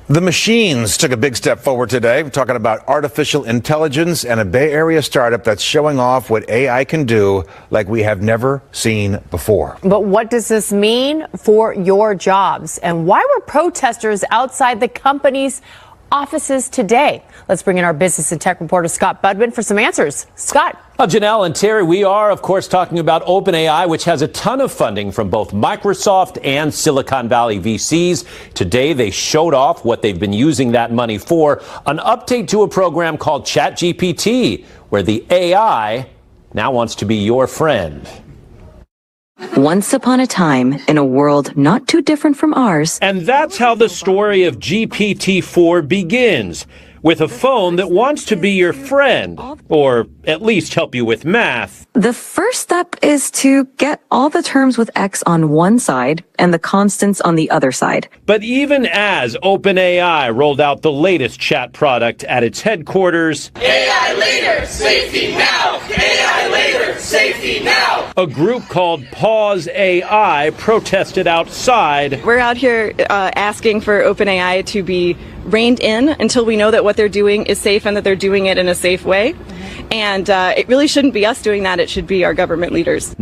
The machines took a big step forward today. We're talking about artificial intelligence and a Bay Area startup that's showing off what AI can do like we have never seen before. But what does this mean for your jobs? And why were protesters outside the company's offices today? Let's bring in our business and tech reporter, Scott Budman, for some answers. Scott. Well, Janelle and Terry, we are, of course, talking about OpenAI, which has a ton of funding from both Microsoft and Silicon Valley VCs. Today, they showed off what they've been using that money for, an update to a program called ChatGPT, where the AI now wants to be your friend. Once upon a time, in a world not too different from ours. And that's how the story of GPT-4 begins, with a phone that wants to be your friend, or at least help you with math. The first step is to get all the terms with X on one side and the constants on the other side. But even as OpenAI rolled out the latest chat product at its headquarters, AI later, safety now! AI later, safety now! A group called Pause AI protested outside. We're out here asking for OpenAI to be reined in until we know that what they're doing is safe and that they're doing it in a safe way. And it really shouldn't be us doing that. It should be our government leaders.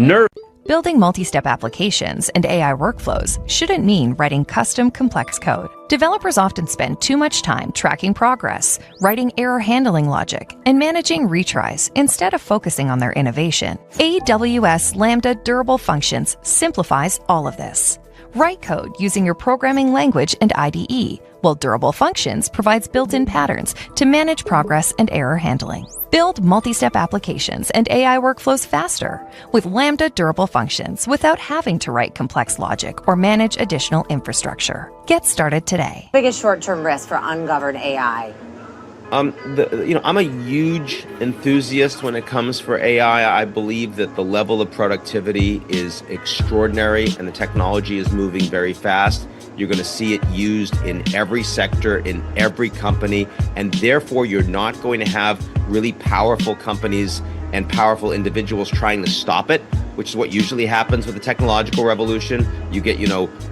Building multi-step applications and AI workflows shouldn't mean writing custom complex code. Developers often spend too much time tracking progress, writing error handling logic, and managing retries instead of focusing on their innovation. AWS Lambda Durable Functions simplifies all of this. Write code using your programming language and IDE, while Durable Functions provides built-in patterns to manage progress and error handling. Build multi-step applications and AI workflows faster with Lambda Durable Functions without having to write complex logic or manage additional infrastructure. Get started today. Biggest short-term risk for ungoverned AI? I'm a huge enthusiast when it comes for AI. I believe that the level of productivity is extraordinary and the technology is moving very fast. You're going to see it used in every sector, in every company, and therefore you're not going to have really powerful companies and powerful individuals trying to stop it, which is what usually happens with the technological revolution. You get,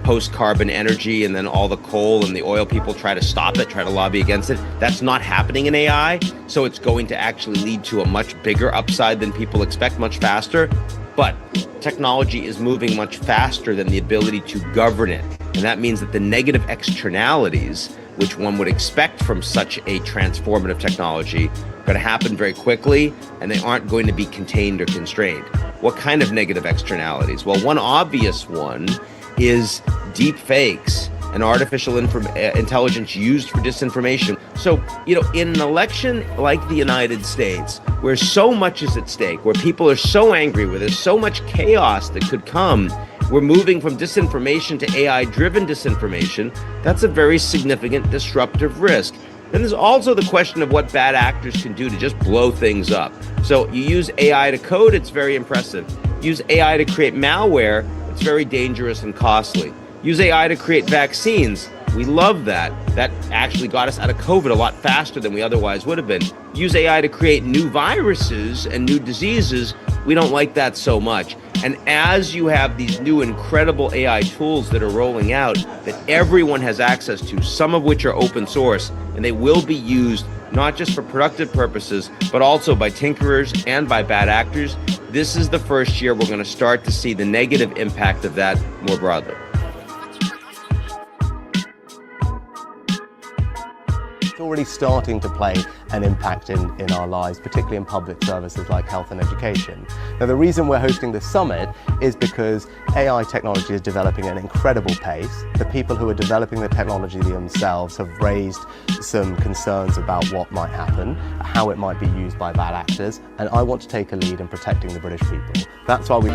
post-carbon energy, and then all the coal and the oil people try to stop it, try to lobby against it. That's not happening in AI, so it's going to actually lead to a much bigger upside than people expect, much faster. But technology is moving much faster than the ability to govern it. And that means that the negative externalities, which one would expect from such a transformative technology, are going to happen very quickly, and they aren't going to be contained or constrained. What kind of negative externalities? Well, one obvious one is deep fakes and artificial intelligence used for disinformation. So, in an election like the United States, where so much is at stake, where people are so angry, where there's so much chaos that could come, we're moving from disinformation to AI-driven disinformation. That's a very significant disruptive risk. Then there's also the question of what bad actors can do to just blow things up. So you use AI to code, it's very impressive. Use AI to create malware, it's very dangerous and costly. Use AI to create vaccines. We love that. That actually got us out of COVID a lot faster than we otherwise would have been. Use AI to create new viruses and new diseases. We don't like that so much. And as you have these new incredible AI tools that are rolling out that everyone has access to, some of which are open source, and they will be used not just for productive purposes, but also by tinkerers and by bad actors, this is the first year we're going to start to see the negative impact of that more broadly. It's already starting to play an impact in our lives, particularly in public services like health and education. Now, the reason we're hosting this summit is because AI technology is developing at an incredible pace. The people who are developing the technology themselves have raised some concerns about what might happen, how it might be used by bad actors, and I want to take a lead in protecting the British people. That's why we...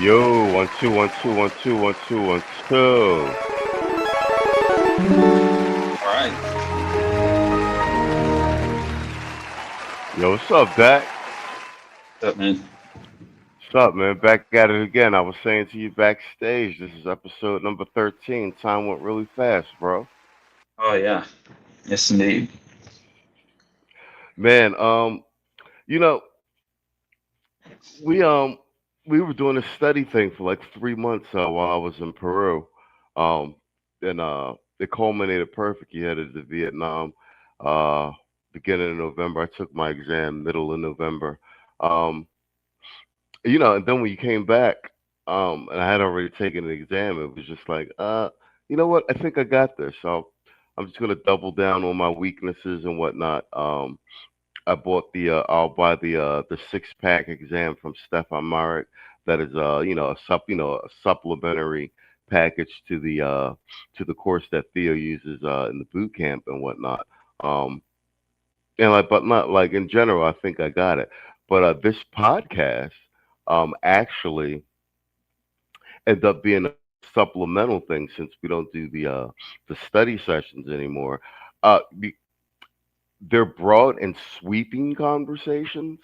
Yo, 1 2 1 2 1 2 1 2 1 2. All right. Yo, what's up, Dak? What's up, man? What's up, man? Back at it again. I was saying to you backstage, this is episode number 13. Time went really fast, bro. Oh yeah. Yes, indeed. Man, you know, we were doing a study thing for like 3 months while I was in Peru. Um, and it culminated perfect. You headed to Vietnam. Beginning of November, I took my exam middle of November. Um, and then when you came back, and I had already taken an exam, it was just like, you know what? I think I got this. So I'm just gonna double down on my weaknesses and whatnot. I'll buy the 6-pack exam from Stefan Marek. That is a supplementary package to the course that Theo uses in the boot camp and whatnot. But not like in general, I think I got it. But this podcast actually ended up being a supplemental thing since we don't do the study sessions anymore. They're broad and sweeping conversations,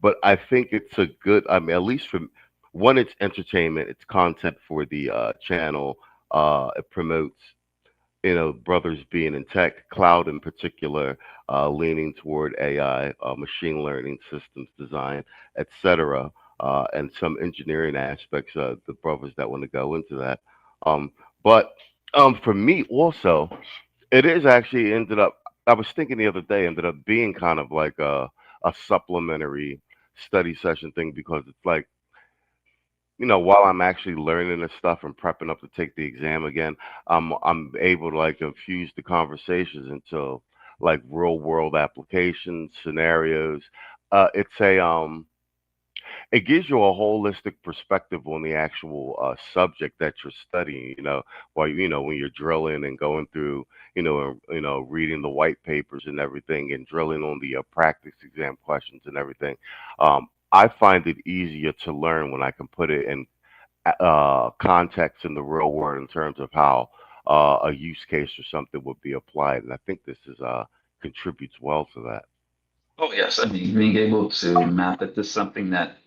but I think it's a good. I mean, at least one, it's entertainment, it's content for the channel. It promotes, brothers being in tech, cloud in particular, leaning toward AI, machine learning, systems design, etc., and some engineering aspects. The brothers that want to go into that, but for me also, it is actually ended up. I was thinking the other day, ended up being kind of like a supplementary study session thing because it's like, while I'm actually learning this stuff and prepping up to take the exam again, I'm able to like infuse the conversations into like real world applications, scenarios. It's a it gives you a holistic perspective on the actual subject that you're studying. While when you're drilling and going through, reading the white papers and everything, and drilling on the practice exam questions and everything. I find it easier to learn when I can put it in context in the real world in terms of how a use case or something would be applied, and I think this is contributes well to that. Oh yes, I mean being able to map it to something that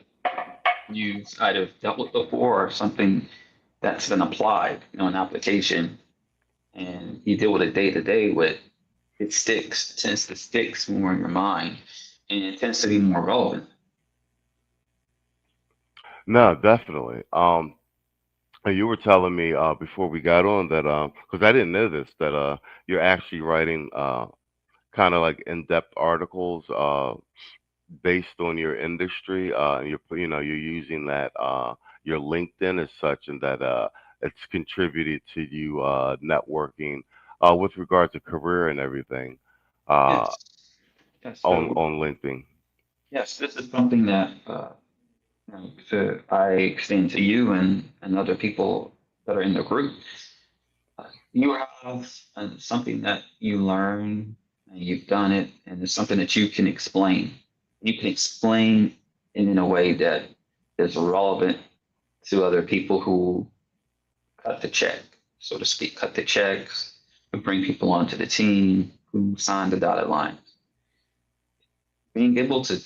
you've either dealt with before or something that's been applied, an application, and you deal with it day to day with, it sticks. It tends to stick more in your mind, and it tends to be more relevant. No, definitely. And you were telling me before we got on that because I didn't know this, that you're actually writing kind of like in-depth articles based on your industry. And you're using that your LinkedIn as such, and that it's contributed to you networking with regard to career and everything Yes. Yes. on LinkedIn. Yes, this is something that I extend to you and other people that are in the group. You have something that you learn, and you've done it, and it's something that you can explain. You can explain it in a way that is relevant to other people who cut the check, so to speak, cut the checks, who bring people onto the team, who sign the dotted lines. Being able to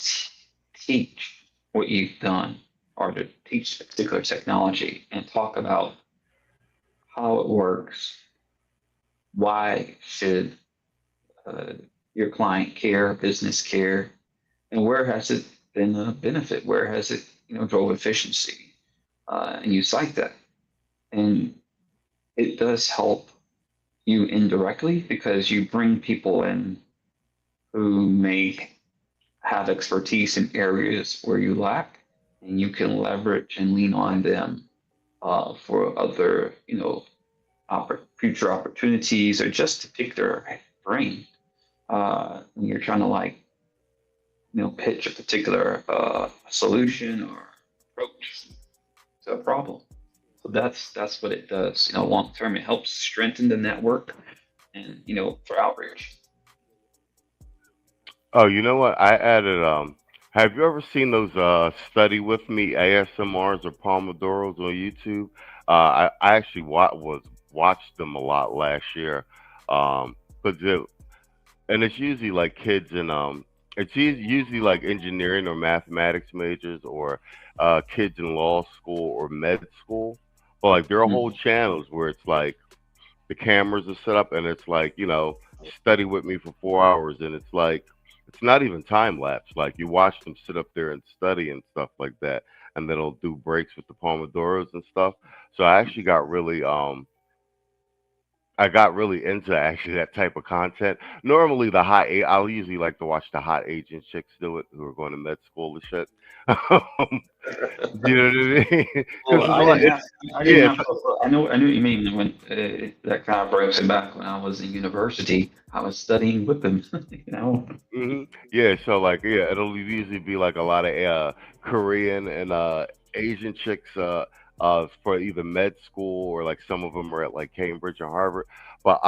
teach what you've done, or to teach a particular technology and talk about how it works, why should your client care, business care, and where has it been a benefit? Where has it, drove efficiency? And you cite that, and it does help you indirectly because you bring people in who may have expertise in areas where you lack, and you can leverage and lean on them for other, future opportunities, or just to pick their brain when you're trying to pitch a particular solution or approach to a problem. So that's what it does. Long term, it helps strengthen the network, and for outreach. Oh, you know what? I added. Have you ever seen those study with me ASMRs or Pomodoros on YouTube? I actually watched them a lot last year. And it's usually like kids and it's usually like engineering or mathematics majors, or kids in law school or med school. But like there are whole channels where it's like the cameras are set up and it's like, study with me for 4 hours, and it's like it's not even time lapse. Like you watch them sit up there and study and stuff like that, and then they'll do breaks with the Pomodoros and stuff. So I actually got really into actually that type of content. Normally I'll usually like to watch the hot Asian chicks do it who are going to med school and shit. You know what I mean? Well, I know what you mean when that kind of breaks it back when I was in university. I was studying with them, Yeah, so like it'll usually be like a lot of Korean and Asian chicks for either med school, or like some of them are at like Cambridge or Harvard. But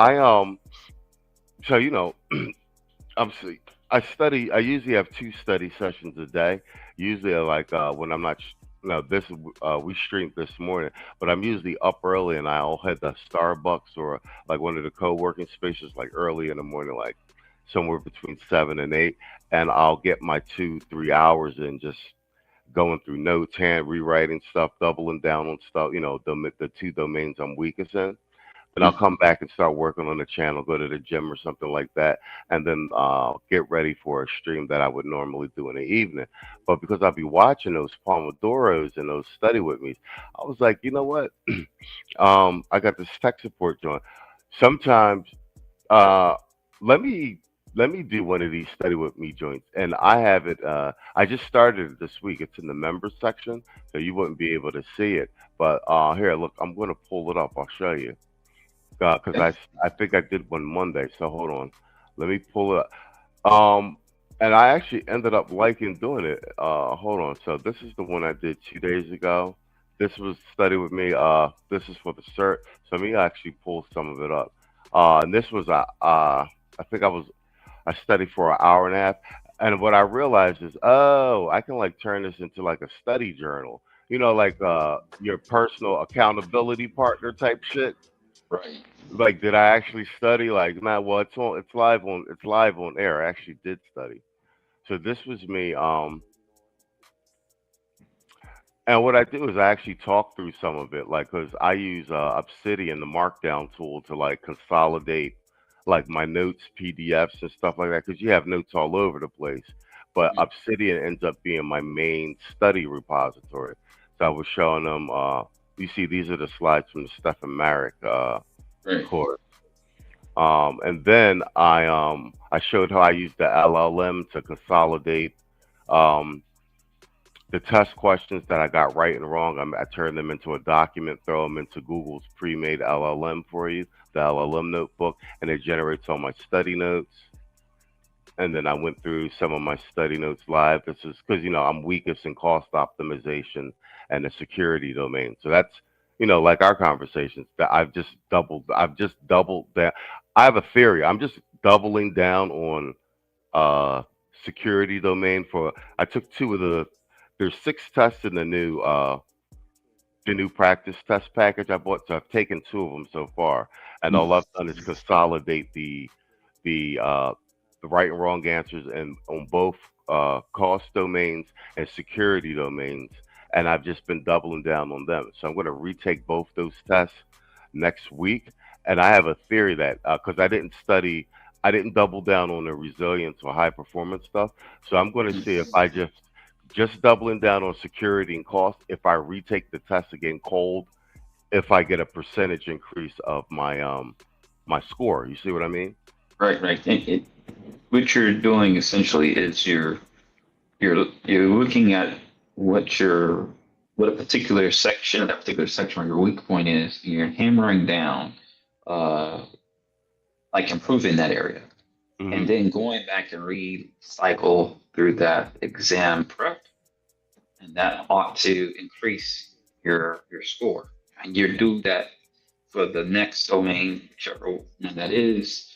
so I study. I usually have 2 study sessions a day. Usually, like when I'm not. We streamed this morning, but I'm usually up early, and I'll head to Starbucks or like one of the co-working spaces like early in the morning, like somewhere between 7 and 8, and I'll get my 2-3 hours in just going through notes, hand rewriting stuff, doubling down on stuff, the two domains I'm weakest in. Then I'll come back and start working on the channel, go to the gym or something like that, and then get ready for a stream that I would normally do in the evening. But because I'll be watching those Pomodoros and those study with me, I was like, you know what? I got this tech support joint. Sometimes let me do one of these study with me joints, and I have it. I just started it this week. It's in the members section, so you wouldn't be able to see it. But here, look, I'm going to pull it up. I'll show you because I think I did one Monday. So hold on, let me pull it up. And I actually ended up liking doing it. Hold on. So this is the one I did 2 days ago. This was study with me. This is for the cert. So let me actually pull some of it up. And this was I think I studied for an hour and a half. And what I realized is, oh, I can like turn this into like a study journal. Like your personal accountability partner type shit. Right. Like, did I actually study? Like, nah, well, it's live on air. I actually did study. So this was me. And what I do is I actually talk through some of it, like, because I use Obsidian, the Markdown tool, to like consolidate like my notes, PDFs, and stuff like that. Because you have notes all over the place, but Obsidian ends up being my main study repository. So I was showing them. You see, these are the slides from the Stephen Marek course. And then I showed how I used the LLM to consolidate the test questions that I got right and wrong. I turned them into a document, throw them into Google's pre-made LLM for you, the LLM notebook, and it generates all my study notes. And then I went through some of my study notes live. This is because, I'm weakest in cost optimization and the security domain. So that's, like our conversations that I've just doubled down. I have a theory. I'm just doubling down on security domain I took there's 6 tests in the new practice test package I bought. So I've taken 2 of them so far. And all I've done is consolidate the right and wrong answers on both cost domains and security domains, and I've just been doubling down on them. So I'm going to retake both those tests next week, and I have a theory that because I didn't double down on the resilience or high performance stuff. So I'm going to see if I just doubling down on security and cost, if I retake the test again cold, if I get a percentage increase of my my score. You see what I mean? Right. What you're doing essentially is you're looking at what a particular section where your weak point is. You're hammering down, like improving that area, and then going back and recycle through that exam prep, and that ought to increase your score. And you do that for the next domain, and that is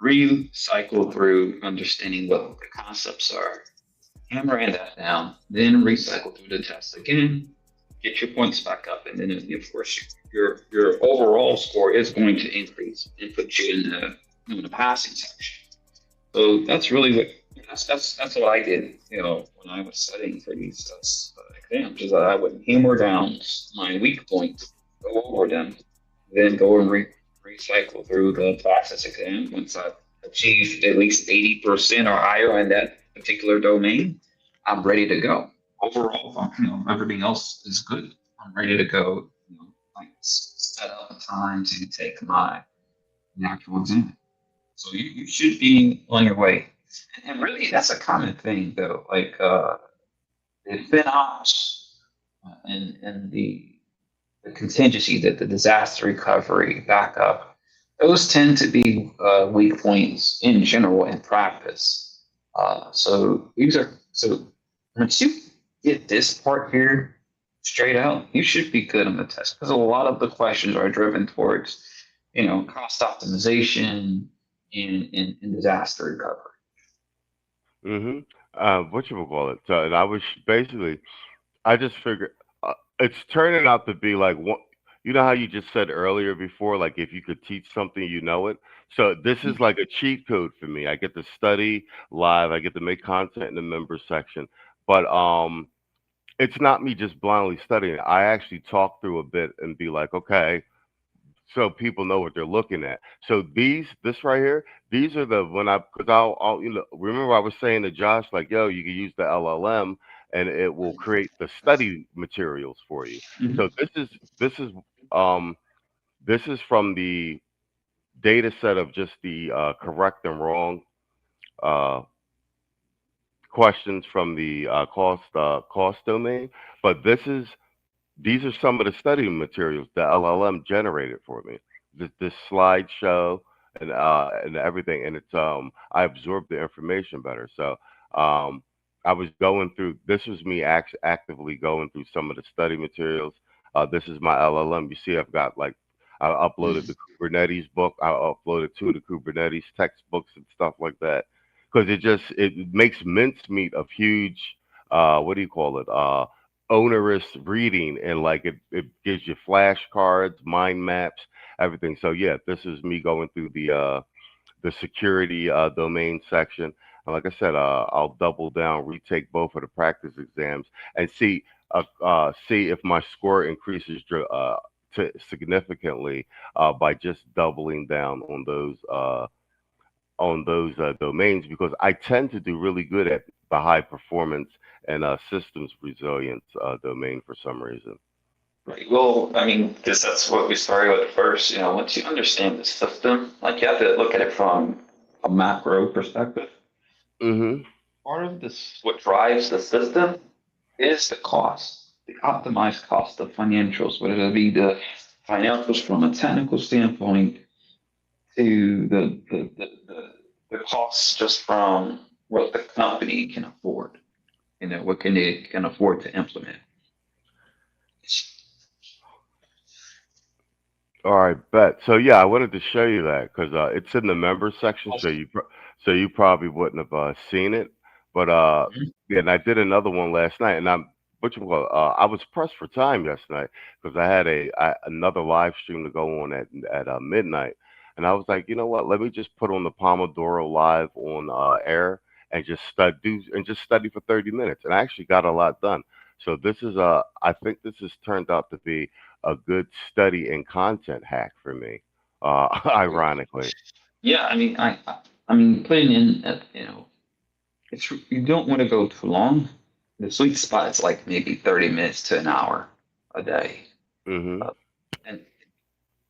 recycle through understanding what the concepts are, hammering that down, then recycle through the test again, get your points back up, and then of course your overall score is going to increase and put you in the passing section. So that's really that's what I did, when I was studying for these exams, is that I would hammer down my weak points, go over them, then go and recycle through the practice exam. Once I achieve at least 80% or higher in that particular domain, I'm ready to go. Overall, everything else is good. I'm ready to go. Like set up a time to take my actual exam. So you should be on your way. And really, that's a common thing, though. Like the FinOps and the contingency, the disaster recovery, backup, those tend to be weak points in general in practice. So once you get this part here straight out, you should be good on the test, because a lot of the questions are driven towards, cost optimization and disaster recovery. Whatchamacallit? So, and I was basically, I just figured it's turning out to be like one. You know how you just said earlier before, like if you could teach something, you know it. So this is like a cheat code for me. I get to study live. I get to make content in the members section. But it's not me just blindly studying it. I actually talk through a bit and be like, okay, so people know what they're looking at. So this right here, these are the when I because I'll remember I was saying to Josh like, yo, you can use the LLM and it will create the study materials for you. So um this is from the data set of just the correct and wrong uh, questions from the cost domain, but these are some of the study materials the LLM generated for me. This slideshow and everything, and it's I absorbed the information better. So I was going through. This was me actively going through some of the study materials. This is my LLM. You see, I've got like I uploaded the Kubernetes book. I uploaded two of the Kubernetes textbooks and stuff like that because it makes mincemeat of huge what do you call it onerous reading, and like it gives you flashcards, mind maps, everything. So yeah, this is me going through the security domain section. And like I said, I'll double down, retake both of the practice exams, and see if my score increases significantly by just doubling down on those domains, because I tend to do really good at the high performance and systems resilience domain for some reason. Right. Well, I mean, because that's what we started with first. You know, once you understand the system, like you have to look at it from a macro perspective. Mm-hmm. Part of this, what drives the system, is the cost, the optimized cost of financials, whether it be the financials from a technical standpoint to the costs just from what the company can afford, you know, what they can afford to implement. All right, bet. So yeah, I wanted to show you that because it's in the members section, so you probably wouldn't have seen it. But yeah, and I did another one last night, and I was pressed for time yesterday because I had another live stream to go on at midnight, and I was like, you know what? Let me just put on the Pomodoro Live on air and just study for 30 minutes, and I actually got a lot done. So I think this has turned out to be a good study and content hack for me, ironically. Yeah, I mean, putting in, you know, you don't want to go too long. The sweet spot is like maybe 30 minutes to an hour a day. Mm-hmm. And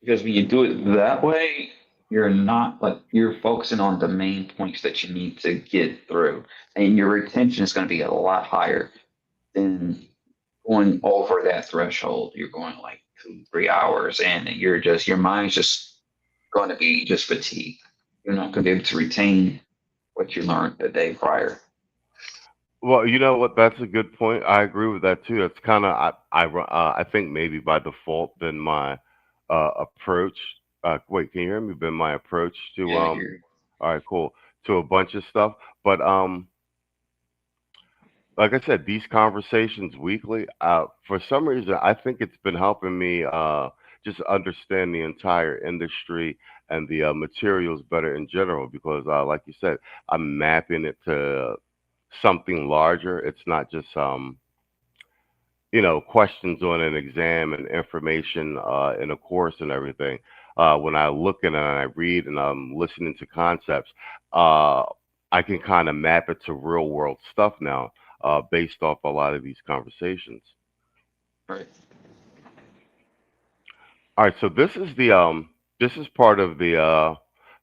because when you do it that way, you're focusing on the main points that you need to get through, and your retention is going to be a lot higher than going over that threshold. You're going like 2-3 hours, and your mind's just going to be just fatigued. You're not going to be able to retain what you learned the day prior. Well, you know what? That's a good point. I agree with that too. That's kind of I think maybe by default been my approach. Wait, can you hear me? Been my approach to Yeah, you're All right, cool. To a bunch of stuff, but like I said, these conversations weekly, for some reason, I think it's been helping me just understand the entire industry and the materials better in general. Because, like you said, I'm mapping it to something larger. It's not just questions on an exam and information in a course and everything. When I look at it and I read and I'm listening to concepts, uh, I can kind of map it to real world stuff now, based off a lot of these conversations. right. All right, so this is part of the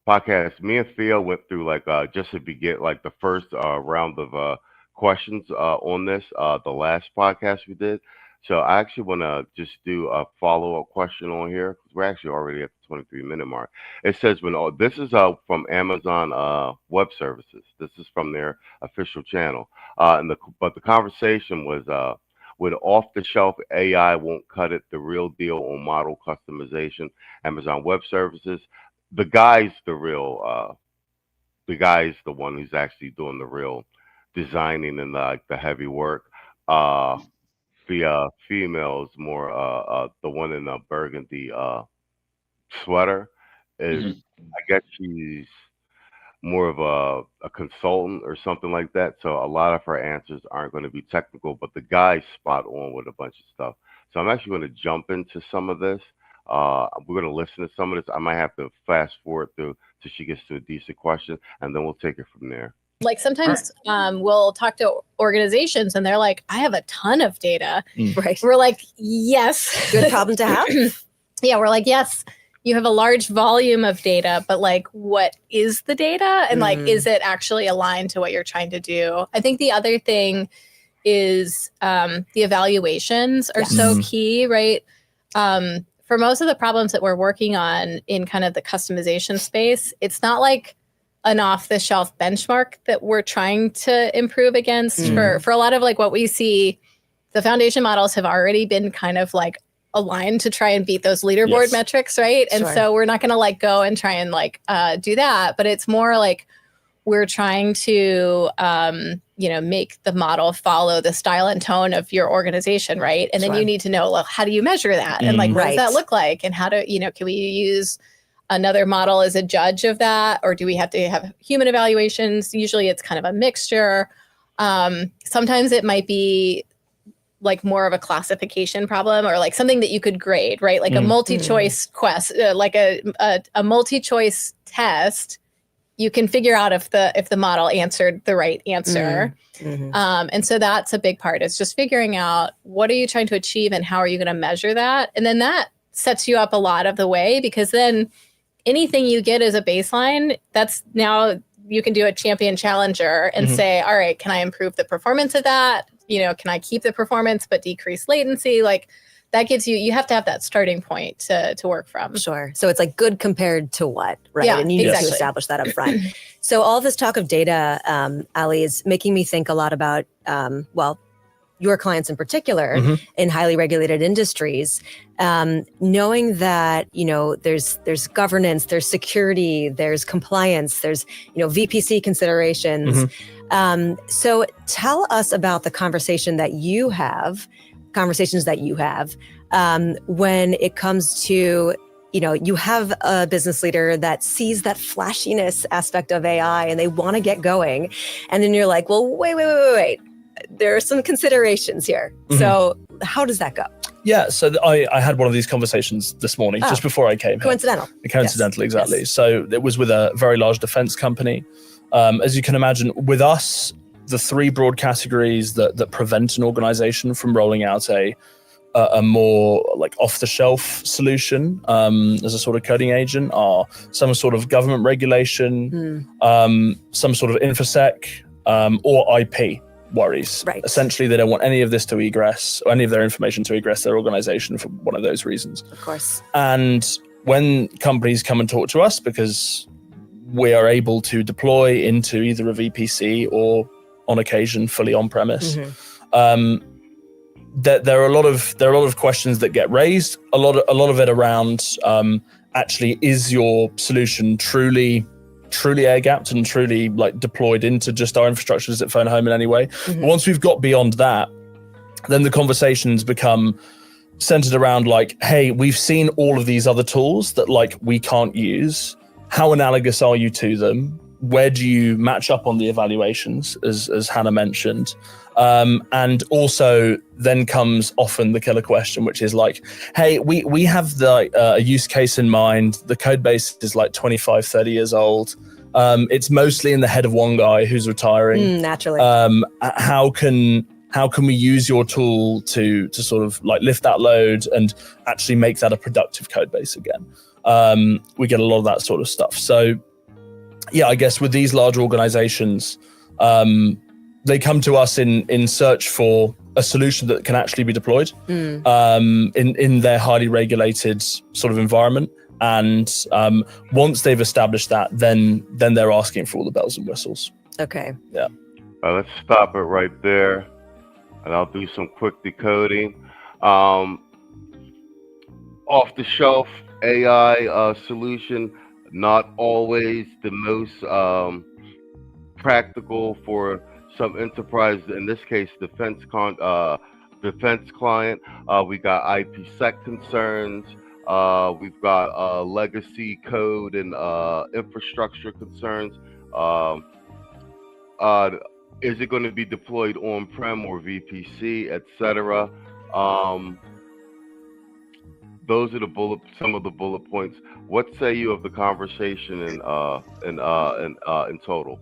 podcast. Me and Theo went through like just to begin like the first round of questions on this the last podcast we did. So I actually want to just do a follow up question on here because we're actually already at the 23-minute mark. It says this is from Amazon Web Services. This is from their official channel, but the conversation was with off-the-shelf AI won't cut it, the real deal on model customization, Amazon Web Services. The guy's the one who's actually doing the real designing and the heavy work. The female is more the one in the burgundy sweater is Mhm. I guess she's more of a consultant or something like that. So a lot of her answers aren't going to be technical, but the guy's spot on with a bunch of stuff. So I'm actually going to jump into some of this. We're going to listen to some of this. I might have to fast forward through till she gets to a decent question, and then we'll take it from there. Like sometimes we'll talk to organizations and they're like, I have a ton of data. Right. We're like, yes. Good problem to have. Yeah, we're like, yes, you have a large volume of data, but like, what is the data? And like, is it actually aligned to what you're trying to do? I think the other thing is the evaluations are so key, right? For most of the problems that we're working on in kind of the customization space, it's not like an off-the-shelf benchmark that we're trying to improve against. For a lot of like what we see, the foundation models have already been kind of like aligned to try and beat those leaderboard metrics, right? And so we're not going to like go and try and like do that, but it's more like we're trying to make the model follow the style and tone of your organization, right? And then you need to know, well, how do you measure that? And like, what does that look like? And how do, can we use another model as a judge of that? Or do we have to have human evaluations? Usually it's kind of a mixture. Sometimes it might be like more of a classification problem or like something that you could grade, right? Like a multi-choice like a multi-choice test, you can figure out if the model answered the right answer. And so that's a big part. It's just figuring out what are you trying to achieve and how are you going to measure that? And then that sets you up a lot of the way, because then anything you get as a baseline, that's now you can do a champion challenger and say, all right, can I improve the performance of that? Can I keep the performance but decrease latency? Like that gives you have to have that starting point to work from. Sure. So it's like good compared to what, right? Yeah, and you need to establish that up front. So all this talk of data, Ali, is making me think a lot about, your clients in particular in highly regulated industries, knowing that, there's governance, there's security, there's compliance, there's, VPC considerations. So tell us about the conversations that you have when it comes to, you have a business leader that sees that flashiness aspect of AI and they want to get going. And then you're like, well, wait. There are some considerations here. So how does that go? Yeah, so I had one of these conversations this morning, just before I came Coincidental. here. Coincidental, exactly. Yes. So it was with a very large defense company. As you can imagine, with us, the three broad categories that prevent an organization from rolling out a more like off-the-shelf solution as a sort of coding agent are some sort of government regulation, some sort of infosec, or IP worries. Right. Essentially, they don't want any of this to egress, or any of their information to egress their organization for one of those reasons. Of course. And when companies come and talk to us, because we are able to deploy into either a VPC or on occasion fully on-premise, there are a lot of questions that get raised. A lot of it around actually, is your solution truly air-gapped and truly like deployed into just our infrastructure? Does it phone home in any way? But once we've got beyond that, then the conversations become centered around like, hey, we've seen all of these other tools that like we can't use. How analogous are you to them? Where do you match up on the evaluations, as Hannah mentioned? And also then comes often the killer question, which is like, hey, we have a use case in mind. The code base is like 25, 30 years old. It's mostly in the head of one guy who's retiring. Naturally. How can we use your tool to sort of like lift that load and actually make that a productive code base again? We get a lot of that sort of stuff. So yeah, I guess with these large organizations, they come to us in search for a solution that can actually be deployed in their highly regulated sort of environment. And once they've established that, then they're asking for all the bells and whistles. Okay. Yeah. Let's stop it right there, and I'll do some quick decoding. Off-the-shelf AI solution, not always the most practical for some enterprise. In this case, defense client. We got IPsec concerns. We've got legacy code and infrastructure concerns. Is it going to be deployed on-prem or VPC, etc.? Those are some of the bullet points. What say you of the conversation in total?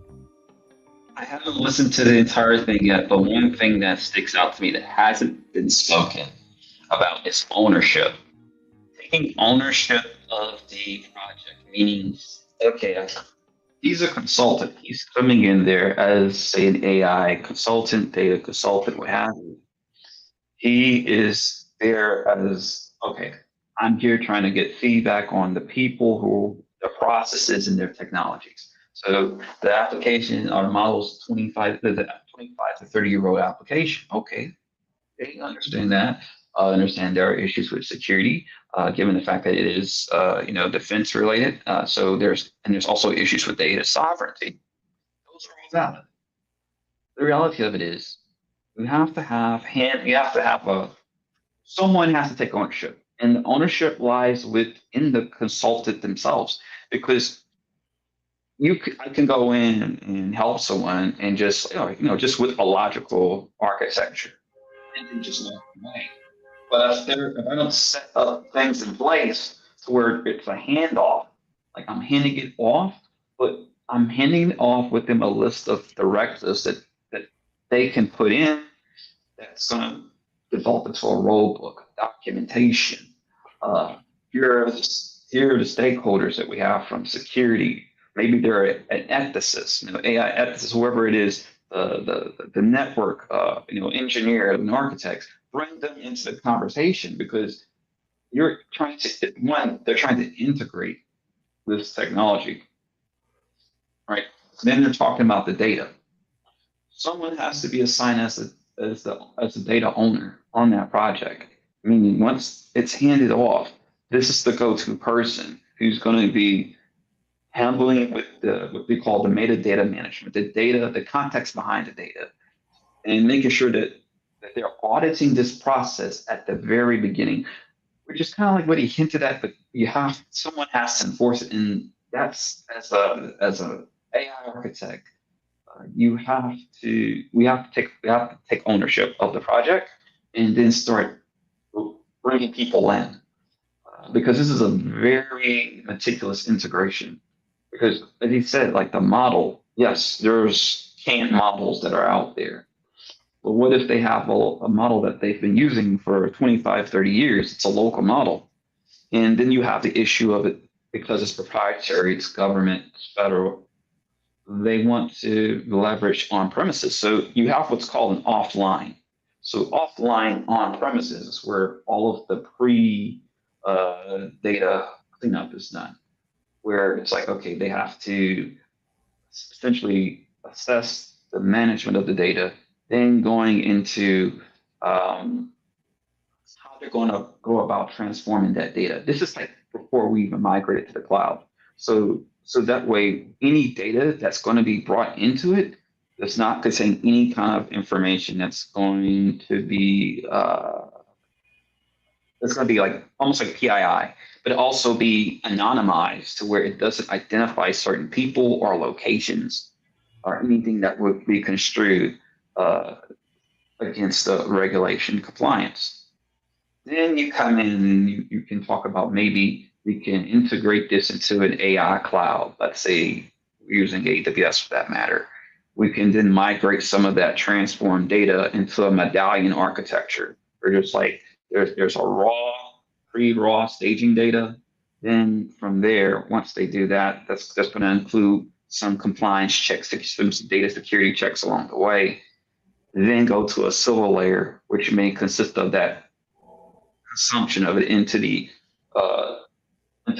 I haven't listened to the entire thing yet, but one thing that sticks out to me that hasn't been spoken about is ownership. Taking ownership of the project, meaning, okay, he's a consultant. He's coming in there as, say, an AI consultant, data consultant, what have you. He is there as, okay, I'm here trying to get feedback on the people the processes and their technologies. So the application, our model's 25 to 30-year-old application. Okay, they understand that. Understand there are issues with security, given the fact that it is, defense related. So there's also issues with data sovereignty. Those are all valid. The reality of it is, someone has to take ownership, and the ownership lies within the consultant themselves, because I can go in and help someone and just with a logical architecture and then just walk away. But if I don't set up things in place to where it's a handoff, like I'm handing it off, but I'm handing it off with them a list of directives that they can put in that's going to develop into a rule book, documentation. Here are the stakeholders that we have from security. Maybe they're an ethicist, AI ethicist, whoever it is, the network, engineer, an architect. Bring them into the conversation, because they're trying to integrate this technology, right? Then they're talking about the data. Someone has to be assigned as the data owner on that project. Meaning, once it's handed off, this is the go-to person who's going to be handling with what we call the metadata management, the data, the context behind the data, and making sure that they're auditing this process at the very beginning, which is kind of like what he hinted at, but someone has to enforce it. And that's as a AI architect, we have to take ownership of the project and then start bringing people in, because this is a very meticulous integration. Because as he said, like the model, yes, there's canned models that are out there. But what if they have a model that they've been using for 25, 30 years? It's a local model. And then you have the issue of it, because it's proprietary, it's government, it's federal. They want to leverage on premises. So you have what's called an offline. So offline on premises is where all of the data cleanup is done, where it's like, okay, they have to essentially assess the management of the data, then going into how they're going to go about transforming that data. This is like before we even migrated to the cloud. So that way, any data that's going to be brought into it does not contain any kind of information that's going to be like almost like PII, but also be anonymized to where it doesn't identify certain people or locations or anything that would be construed against the regulation compliance. Then you come in and you can talk about, maybe we can integrate this into an AI cloud. Let's say we're using AWS for that matter. We can then migrate some of that transformed data into a medallion architecture, where just like there's a pre-raw staging data. Then from there, once they do that, that's going to include some compliance checks, some data security checks along the way. Then go to a silver layer, which may consist of that consumption of it into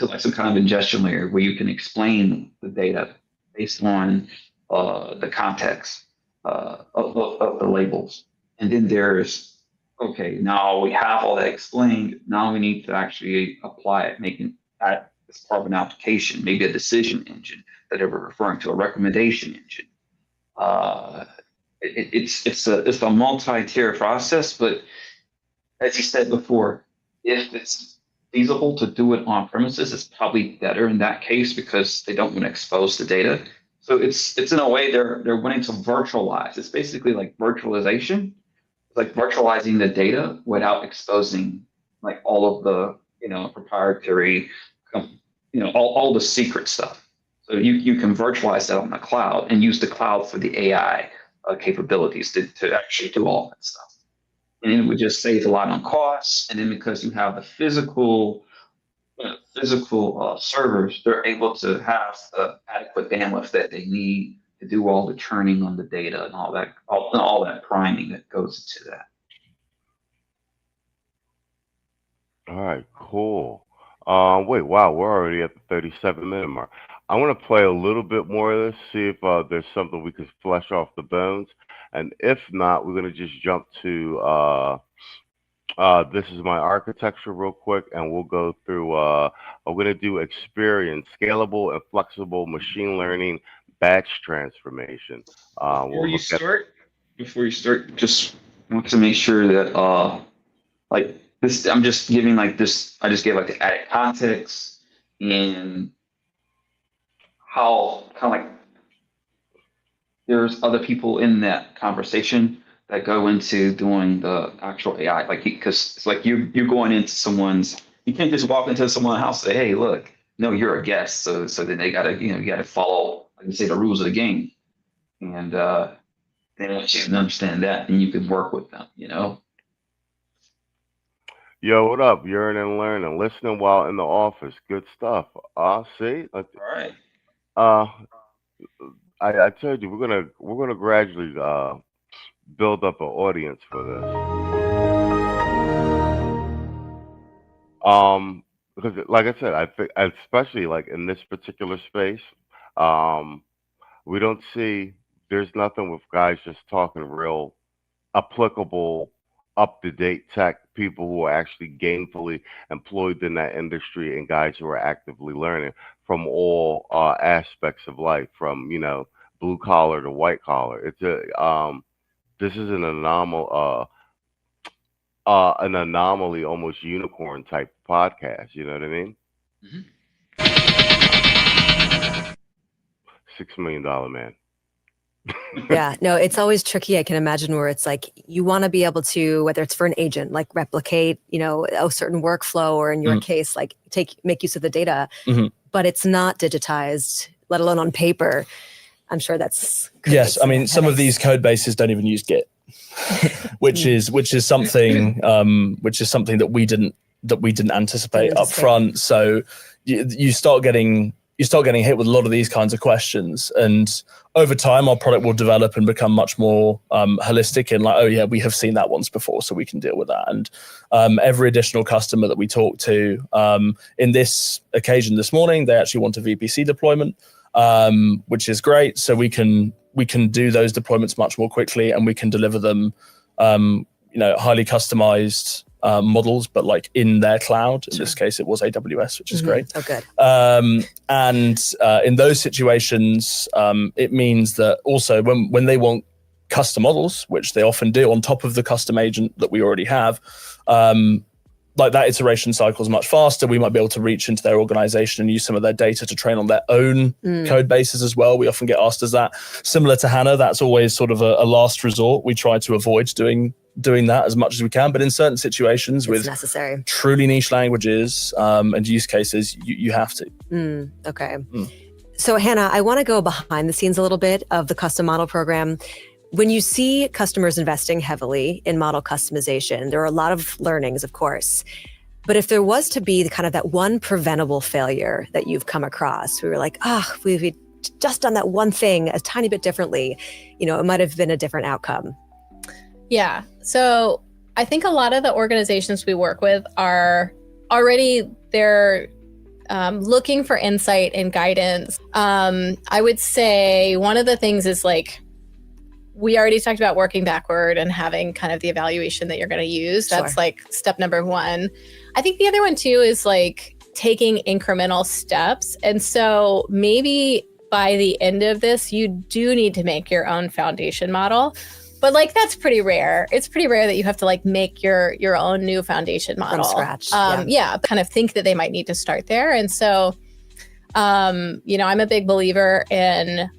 like some kind of ingestion layer, where you can explain the data based on the context of the labels. And then there's, okay, now we have all that explained. Now we need to actually apply it, making that as part of an application, maybe a decision engine that they were referring to, a recommendation engine. It's a multi-tier process, but as you said before, if it's feasible to do it on premises, it's probably better in that case, because they don't want to expose the data. So it's in a way they're wanting to virtualize. It's basically like virtualization. It's like virtualizing the data without exposing like all of the proprietary, all the secret stuff. So you can virtualize that on the cloud and use the cloud for the AI capabilities to actually do all that stuff. And it would just save a lot on costs. And then because you have the physical servers, they're able to have the adequate bandwidth that they need to do all the churning on the data and all that priming that goes into that. All right, cool. Wait, wow, we're already at the 37-minute mark. I want to play a little bit more of this, see if there's something we can flesh off the bones. And if not, we're going to just jump to this is my architecture real quick, and we'll go through, we're going to do experience, scalable and flexible machine learning batch transformation. Before you start, just want to make sure that like this, I'm just giving like this, I just gave like the added context and how kind of like there's other people in that conversation that go into doing the actual AI, like because it's like you're going into someone's, you can't just walk into someone's house and say, hey, look, no, you're a guest, so then they gotta, you gotta follow, like you say, the rules of the game, and they want you to understand that, and you can work with them, Yo, what up? Yearn and learning, listening while in the office. Good stuff. See, all right. I told you we're gonna gradually build up an audience for this. Because like I said, I think especially like in this particular space, we don't see, there's nothing with guys just talking real applicable, up-to-date tech, people who are actually gainfully employed in that industry, and guys who are actively learning from all aspects of life, from blue collar to white collar. It's this is an anomaly, almost unicorn type podcast. You know what I mean? $6 million man. Yeah, no, it's always tricky. I can imagine where it's like you want to be able to, whether it's for an agent, like replicate, a certain workflow, or in your case, like make use of the data, but it's not digitized, let alone on paper. I'm sure that's yes. I mean, some of these code bases don't even use Git, which is something that we didn't anticipate up front. So you start getting hit with a lot of these kinds of questions, and over time our product will develop and become much more holistic in like, oh yeah, we have seen that once before, so we can deal with that. And every additional customer that we talk to, in this occasion this morning, they actually want a VPC deployment, which is great. So we can do those deployments much more quickly, and we can deliver them, highly customized models, but like in their cloud. In this case, it was AWS, which is great. Oh, good. And in those situations, it means that also when they want custom models, which they often do on top of the custom agent that we already have, like that iteration cycle is much faster. We might be able to reach into their organization and use some of their data to train on their own code bases as well. We often get asked as that. Similar to Hannah, that's always sort of a last resort. We try to avoid doing that as much as we can, but in certain situations with necessary, truly niche languages and use cases, you have to. Okay. So Hannah, I want to go behind the scenes a little bit of the custom model program. When you see customers investing heavily in model customization, there are a lot of learnings, of course. But if there was to be kind of that one preventable failure that you've come across, we were like, we've just done that one thing a tiny bit differently, it might have been a different outcome. Yeah. So I think a lot of the organizations we work with are already, they're looking for insight and guidance. I would say one of the things is like, we already talked about working backward and having kind of the evaluation that you're going to use. That's like step number one. I think the other one too is like taking incremental steps. And so maybe by the end of this, you do need to make your own foundation model. But like, that's pretty rare. It's pretty rare that you have to like make your own new foundation model. From scratch. Yeah, kind of think that they might need to start there. And so, I'm a big believer in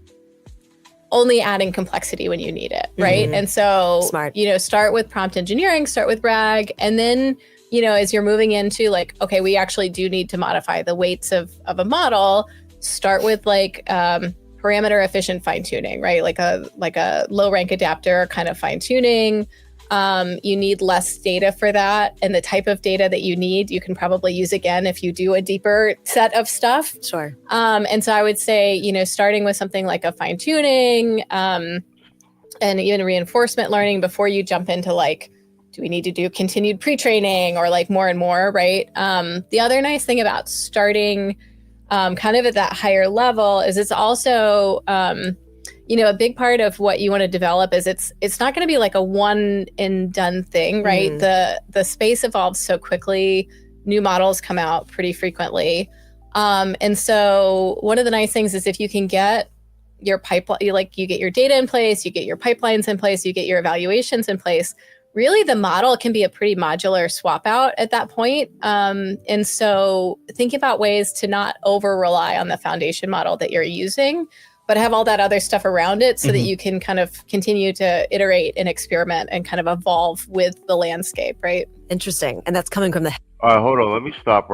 only adding complexity when you need it, right? And so, Smart. Start with prompt engineering, start with RAG, and then, as you're moving into like, okay, we actually do need to modify the weights of a model, start with like parameter efficient fine tuning, right? Like a low rank adapter kind of fine tuning. You need less data for that, and the type of data that you need, you can probably use again if you do a deeper set of stuff. Sure. And so I would say, starting with something like a fine tuning, and even reinforcement learning before you jump into like, do we need to do continued pre-training or like more and more, right? The other nice thing about starting kind of at that higher level is it's also, a big part of what you want to develop is it's not going to be like a one and done thing, right? The space evolves so quickly. New models come out pretty frequently. And so one of the nice things is if you can get your pipeline, you get your data in place, you get your pipelines in place, you get your evaluations in place, really the model can be a pretty modular swap out at that point. And so think about ways to not over rely on the foundation model that you're using, but have all that other stuff around it so that you can kind of continue to iterate and experiment and kind of evolve with the landscape, right? Interesting. And that's coming from the... All right, hold on. Let's stop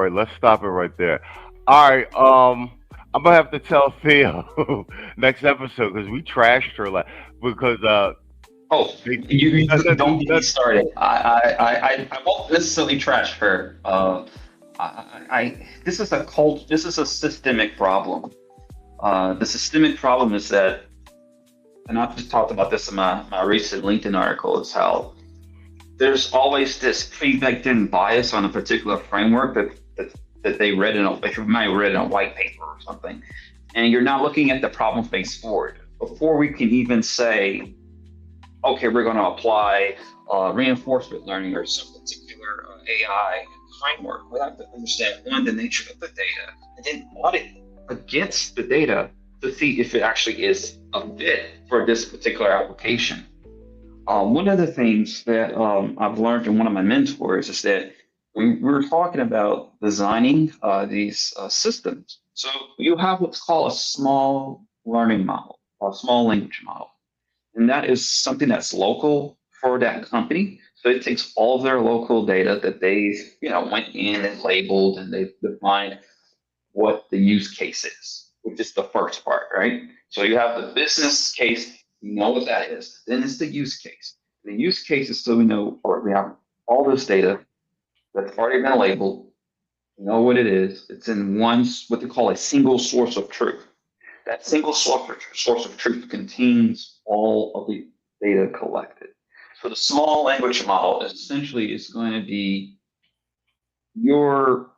it right there. All right, I'm gonna have to tell Theo next episode because we trashed her because you don't get me started. I won't necessarily trash her. This is a systemic problem. The systemic problem is that, and I've just talked about this in my recent LinkedIn article, is how there's always this pre-baked in bias on a particular framework that they read if you might have read in a white paper or something, and you're not looking at the problem face forward. Before we can even say, okay, we're going to apply reinforcement learning or some particular AI framework, we have to understand, one, the nature of the data, and then audit against the data to see if it actually is a fit for this particular application. One of the things that I've learned from one of my mentors is that we were talking about designing these systems. So you have what's called a small learning model, or a small language model. And that is something that's local for that company. So it takes all of their local data that they went in and labeled, and they've defined what the use case is, which is the first part, right? So you have the business case, you know what that is. Then it's the use case. The use case is so we have all this data that's already been labeled, you know what it is. It's in what they call a single source of truth. That single source of truth contains all of the data collected. So the small language model essentially is going to be your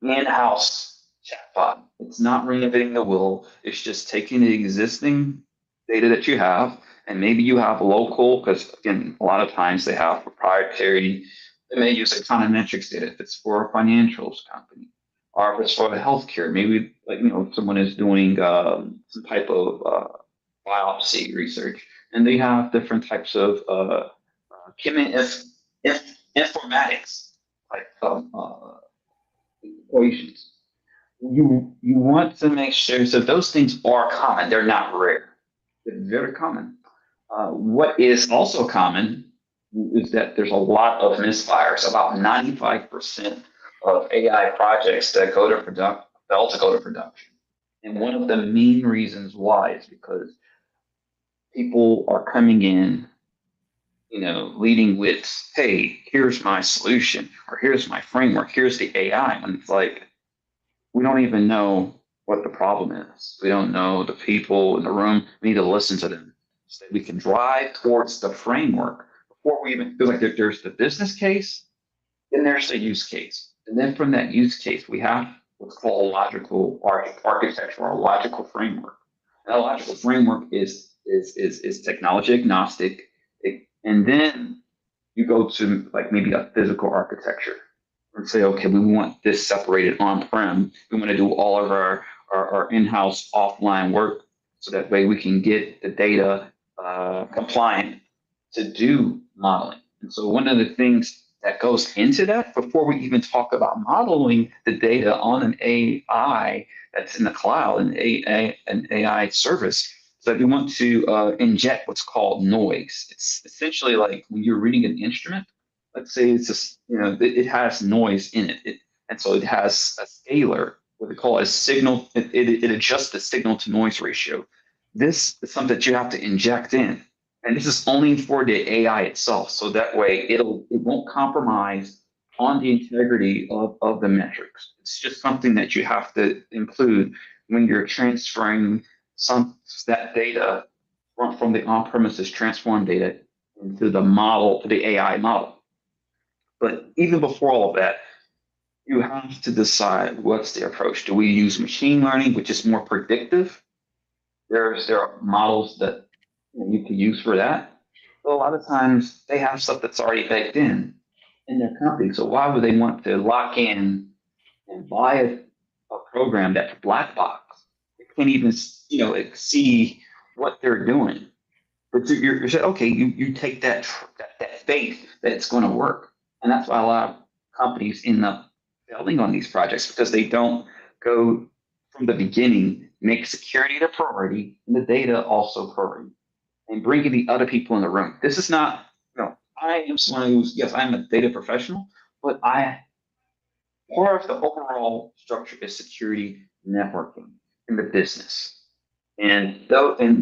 in-house chatbot. It's not reinventing the wheel. It's just taking the existing data that you have, and maybe you have local, because again, a lot of times they have proprietary. They may use econometrics data if it's for a financials company, or if it's for the healthcare. Maybe someone is doing some type of biopsy research, and they have different types of informatics type equations. You want to make sure, so those things are common. They're not rare. They're very common. What is also common is that there's a lot of misfires. About 95% of AI projects that fail to go to production. And one of the main reasons why is because people are coming in, leading with, hey, here's my solution, or here's my framework, here's the AI. And it's like, we don't even know what the problem is. We don't know the people in the room. We need to listen to them so that we can drive towards the framework before we even feel like there's the business case, then there's the use case. And then from that use case, we have what's called a logical architecture, or a logical framework. And a logical framework is technology agnostic. And then you go to maybe a physical architecture and say, okay, we want this separated on-prem. We want to do all of our in-house offline work so that way we can get the data compliant to do modeling. And so one of the things that goes into that before we even talk about modeling the data on an AI that's in the cloud, an AI service, So if you want to inject what's called noise, it's essentially like when you're reading an instrument. Let's say it's just, it has noise in it. And so it has a scalar, what they call a signal. It adjusts the signal to noise ratio. This is something that you have to inject in. And this is only for the AI itself. So that way it won't compromise on the integrity of the metrics. It's just something that you have to include when you're transferring that data from the on-premises transform data into the model, the AI model. But even before all of that, you have to decide what's the approach. Do we use machine learning, which is more predictive? There are models that you can use for that. But a lot of times they have stuff that's already baked in their company. So why would they want to lock in and buy a program that's black box? They can't even see what they're doing. But you're saying, okay, you take that faith that it's going to work. And that's why a lot of companies end up failing on these projects, because they don't go from the beginning, make security the priority and the data also priority, and bringing the other people in the room. This is not, I am someone who's, yes, I'm a data professional, but part of the overall structure is security networking in the business. And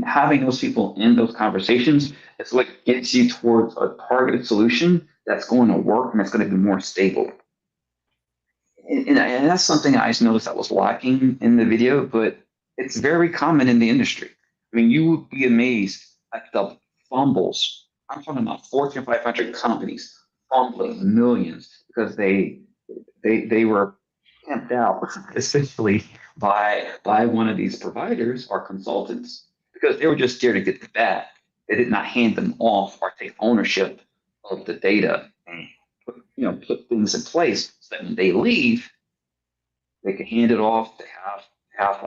having those people in those conversations, it's what gets you towards a targeted solution that's going to work and it's going to be more stable. And that's something I noticed that was lacking in the video, but it's very common in the industry. I mean, you would be amazed at the fumbles. I'm talking about Fortune 500 companies fumbling millions because they were pimped out essentially by one of these providers or consultants, because they were just there to get the bag. They did not hand them off or take ownership of the data and put things in place so that when they leave, they can hand it off. They have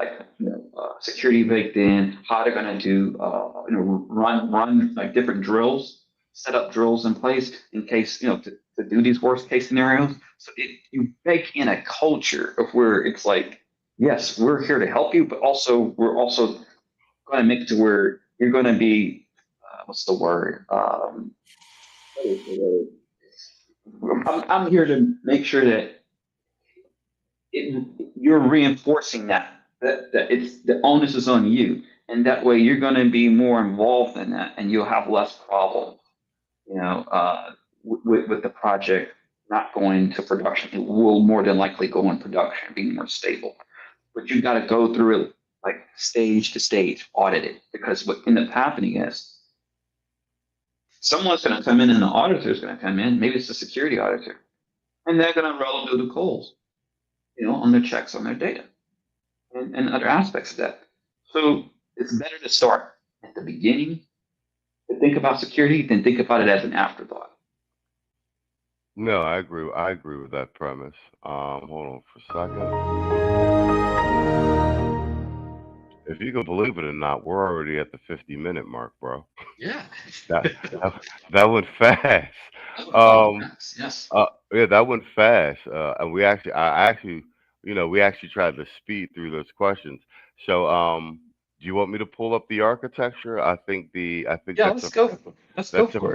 security baked in, how they're going to do run like different drills, set up drills in place in case to do these worst case scenarios. So you bake in a culture of where it's like, yes, we're here to help you, but also we're also going to make it to where you're going to be what's the word? I'm here to make sure that you're reinforcing that it's the onus is on you, and that way you're going to be more involved in that, and you'll have less problems, with the project not going to production. It will more than likely go in production, being more stable. But you've got to go through it like stage to stage, audit it, because what ends up happening is someone's going to come in and the auditor is going to come in. Maybe it's the security auditor, and they're going to roll through the coals, on their checks on their data and other aspects of that. So it's better to start at the beginning to think about security than think about it as an afterthought. No, I agree. I agree with that premise. Hold on for a second. If you can believe it or not, we're already at the 50-minute mark, bro. Yeah. that went fast. Yes. Yeah, that went fast. And we actually tried to speed through those questions. So, do you want me to pull up the architecture? I think let's go for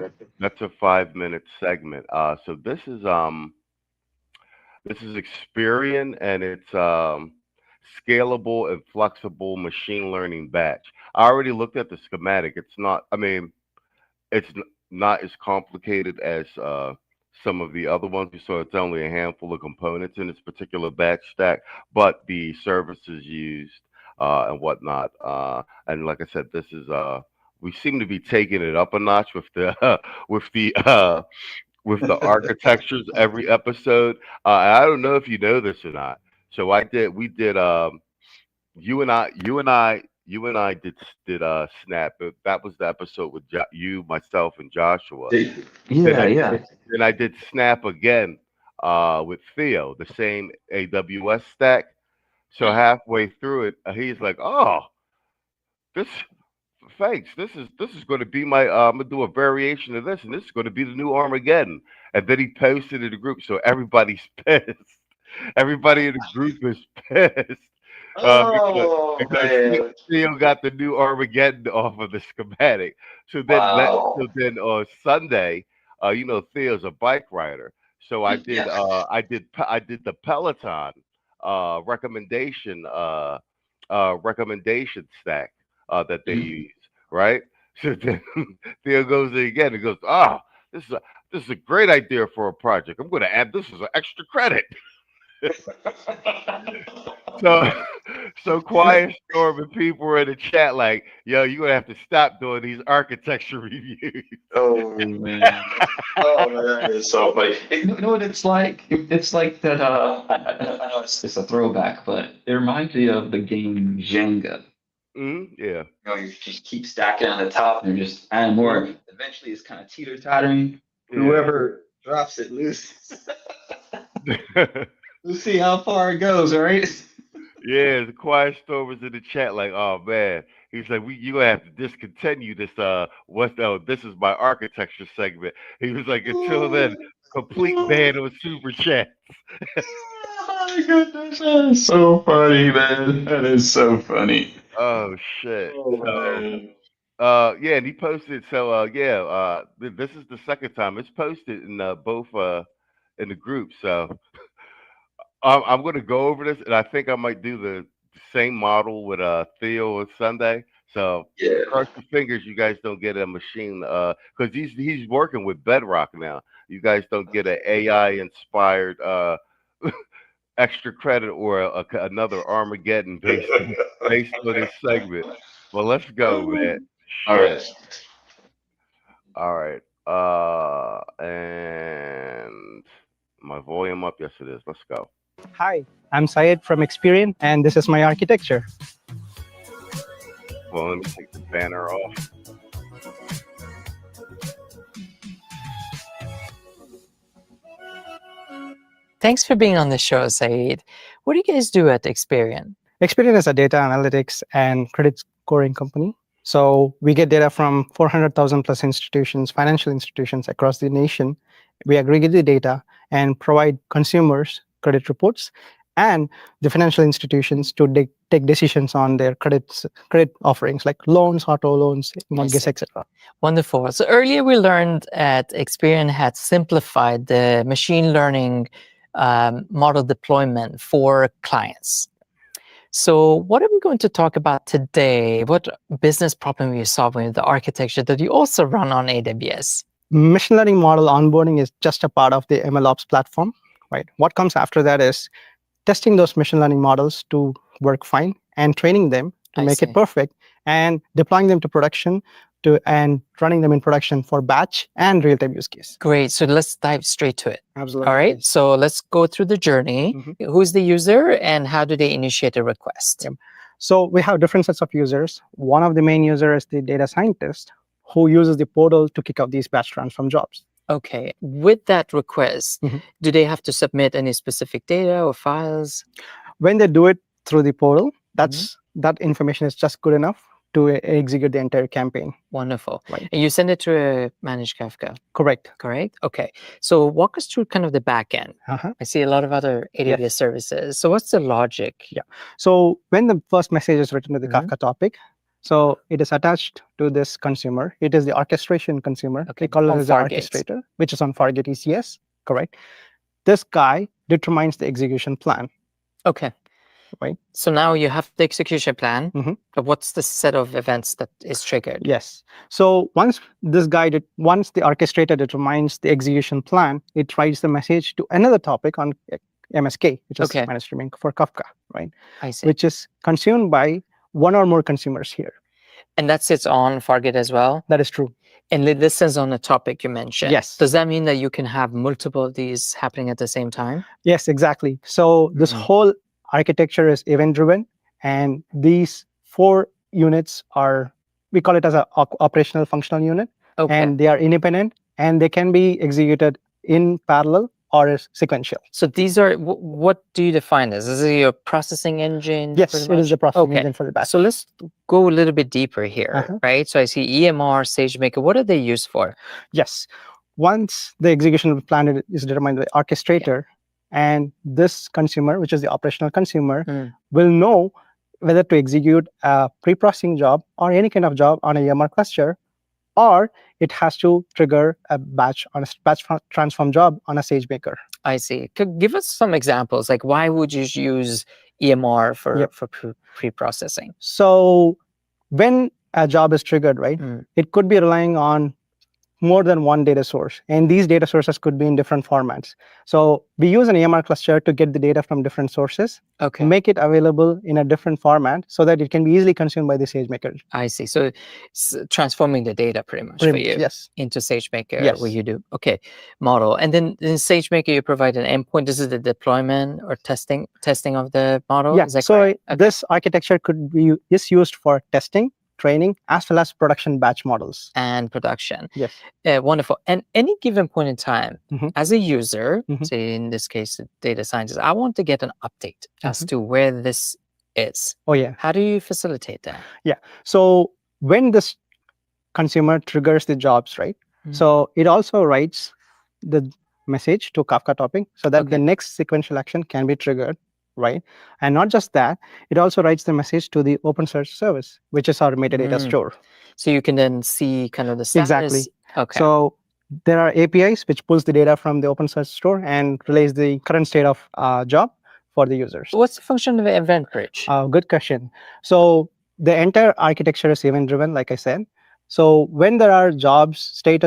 it. That's a 5-minute segment. So this is Experian, and it's scalable and flexible machine learning batch. I already looked at the schematic. It's not as complicated as some of the other ones. So it's only a handful of components in this particular batch stack, but the services used and whatnot. And like I said, this is we seem to be taking it up a notch with the with the architectures every episode. I don't know if you know this or not. So we did you and I did Snap. That was the episode with you, myself, and Joshua. Yeah. And I did Snap again with Theo, the same AWS stack. So halfway through it, he's like, "Oh, thanks. This is going to be my. I'm gonna do a variation of this, and this is going to be the new Armageddon." And then he posted in the group, so everybody's pissed. Everybody in the group is pissed Because Theo got the new Armageddon off of the schematic. So then on Sunday, Theo's a bike rider. So I did the Peloton recommendation stack that they use, right? So then Theo goes in again and goes, this is a great idea for a project. I'm going to add this as an extra credit. So quiet storm and people were in the chat like, yo, you're gonna have to stop doing these architecture reviews. Oh man. Oh man, it's so funny. You know what it's like? It's like that I know it's a throwback, but it reminds me of the game Jenga. Yeah. You just keep stacking on the top and you're just adding more. Eventually it's kind of teeter-tottering. Whoever drops it loses. Let's see how far it goes, right? Yeah, the quiet storm was in the chat like, oh man. He's like, you gonna have to discontinue this this is my architecture segment. He was like, until then, complete ban on super chats. Oh my goodness, that is so funny, man. That is so funny. Oh shit. Yeah, and he posted this is the second time it's posted in both in the group. So I'm going to go over this, and I think I might do the same model with Theo on Sunday. So cross your fingers you guys don't get a machine because he's working with Bedrock now. You guys don't get an AI inspired extra credit or another Armageddon based on this segment. Well, let's go, man. All right. And my volume up. Yes, it is. Let's go. Hi, I'm Syed from Experian, and this is my architecture. Well, let me take the banner off. Thanks for being on the show, Syed. What do you guys do at Experian? Experian is a data analytics and credit scoring company. So we get data from 400,000 plus institutions, financial institutions across the nation. We aggregate the data and provide consumers credit reports and the financial institutions to take decisions on their credit offerings like loans, auto loans, mortgages, etc. Wonderful. So earlier we learned at Experian had simplified the machine learning model deployment for clients. So what are we going to talk about today? What business problem are you solving with the architecture that you also run on AWS? Machine learning model onboarding is just a part of the MLOps platform, right? What comes after that is testing those machine learning models to work fine and training them to make it perfect and deploying them to production and running them in production for batch and real-time use case. Great. So let's dive straight to it. Absolutely. All right. So let's go through the journey. Who's the user and how do they initiate a request? So we have different sets of users. One of the main users is the data scientist who uses the portal to kick off these batch transform jobs. Okay. With that request, do they have to submit any specific data or files? When they do it through the portal, that information is just good enough to execute the entire campaign. Wonderful. Right. And you send it to a managed Kafka? Correct. Correct. Okay. So walk us through kind of the back end. I see a lot of other AWS services. So what's the logic? Yeah. So when the first message is written to the Kafka topic, so it is attached to this consumer. It is the orchestration consumer. Okay. They call it as the orchestrator, which is on Fargate ECS. Correct. This guy determines the execution plan. Okay. Right. So now you have the execution plan. But what's the set of events that is triggered? Yes. So once the orchestrator determines the execution plan, it writes the message to another topic on MSK, which is managed streaming for Kafka, right? I see. Which is consumed by one or more consumers here. And that sits on Fargate as well? That is true. And it listens on the topic you mentioned. Yes. Does that mean that you can have multiple of these happening at the same time? Yes, exactly. So this whole architecture is event-driven, and these 4 units are, we call it as an operational functional unit, and they are independent, and they can be executed in parallel or as sequential. So these are, what do you define as? Is it your processing engine? Yes, it is the processing engine for the batch. So let's go a little bit deeper here, right? So I see EMR, SageMaker. What are they used for? Yes. Once the execution plan is determined by the orchestrator, and this consumer, which is the operational consumer, will know whether to execute a pre-processing job or any kind of job on a EMR cluster, or it has to trigger a batch transform job on a SageMaker. I see. Give us some examples. Like, why would you use EMR for pre-processing? So when a job is triggered, right, it could be relying on more than one data source, and these data sources could be in different formats. So we use an EMR cluster to get the data from different sources, make it available in a different format so that it can be easily consumed by the SageMaker. I see. So it's transforming the data pretty much for you into SageMaker, what you do. Okay, model. And then in SageMaker, you provide an endpoint. This is the deployment or testing of the model? Yeah, is that so correct? this architecture could be used for testing, training, as well as production batch models. And production. Yes. Wonderful. And any given point in time, as a user, say in this case, a data scientist, I want to get an update as to where this is. Oh, yeah. How do you facilitate that? Yeah. So when this consumer triggers the jobs, right? So it also writes the message to Kafka topic so that the next sequential action can be triggered, right? And not just that, it also writes the message to the open source service, which is our metadata store. So you can then see kind of the status. Exactly. Okay. So there are APIs which pulls the data from the open source store and relays the current state of job for the users. What's the function of Event Bridge? Good question. So the entire architecture is event driven, like I said. So when there are jobs, state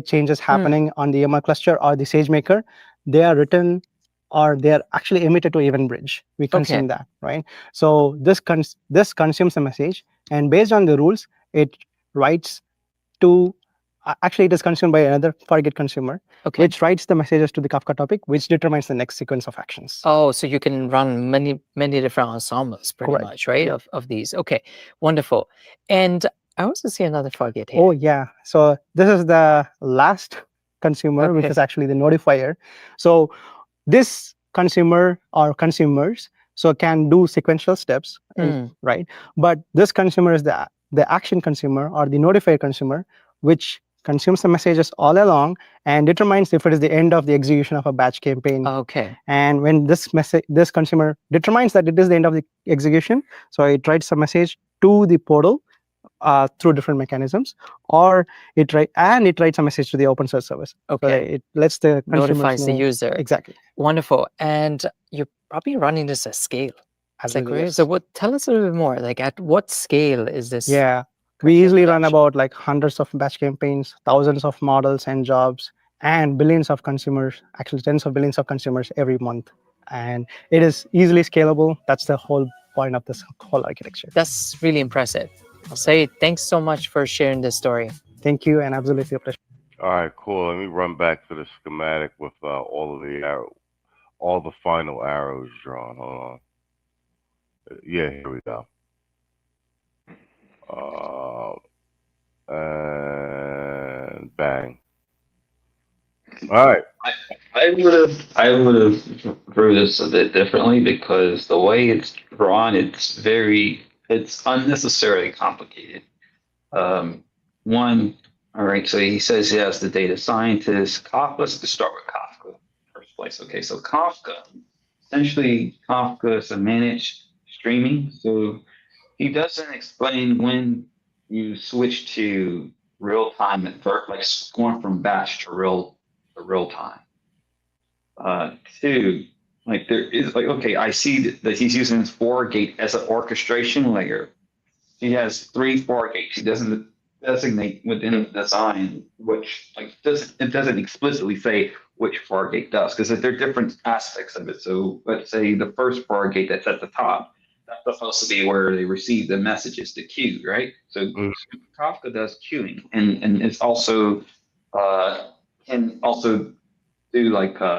changes happening on the EMR cluster or the SageMaker, they are written or they are actually emitted to Event Bridge. We consume that, right? So this consumes a message, and based on the rules, it writes to, actually it is consumed by another Fargate consumer, which writes the messages to the Kafka topic, which determines the next sequence of actions. Oh, so you can run many different ensembles pretty much, right? Of these. Okay, wonderful. And I also see another Fargate here. Oh, yeah. So this is the last consumer, which is actually the notifier. So this consumer or consumers can do sequential steps, right? But this consumer is the action consumer or the notifier consumer, which consumes the messages all along and determines if it is the end of the execution of a batch campaign. And when this consumer determines that it is the end of the execution, so it writes a message to the portal through different mechanisms, or it writes a message to the open source service. So it lets the notifies the user. Exactly. Wonderful. And you're probably running this at scale. So tell us a little bit more. Like, at what scale is this? Yeah, we easily run about like hundreds of batch campaigns, thousands of models and jobs, and billions of consumers, actually tens of billions of consumers every month. And it is easily scalable. That's the whole point of this whole architecture. That's really impressive. I'll say thanks so much for sharing this story. Thank you, and absolutely a pleasure. All right, cool. Let me run back to the schematic with all the final arrows drawn. Hold on. Yeah, here we go. And bang. All right. I would have drew this a bit differently, because the way it's drawn, it's unnecessarily complicated. All right, so he says he has the data scientist. Let's just start with Kafka first place. Okay, so Kafka, essentially Kafka is a managed streaming. So he doesn't explain when you switch to real time at first, like going from batch to real time. Two, like there is I see that he's using Fargate as an orchestration layer. He has 3 Fargates. He doesn't designate within the design which, it doesn't explicitly say which Fargate does, because there are different aspects of it. So let's say the first Fargate that's at the top, that's supposed to be where they receive the messages, the queue, right? So Kafka does queuing, and it's also can also do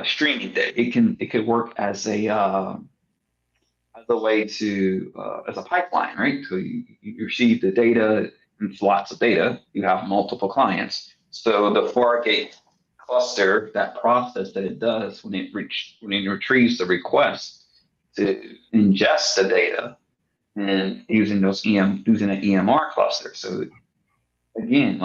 streaming. That it could work as a way to as a pipeline, right? So you receive the data, and it's lots of data. You have multiple clients. So the Fargate cluster, that process that it does when it retrieves the request to ingest the data, and using an EMR cluster. So again,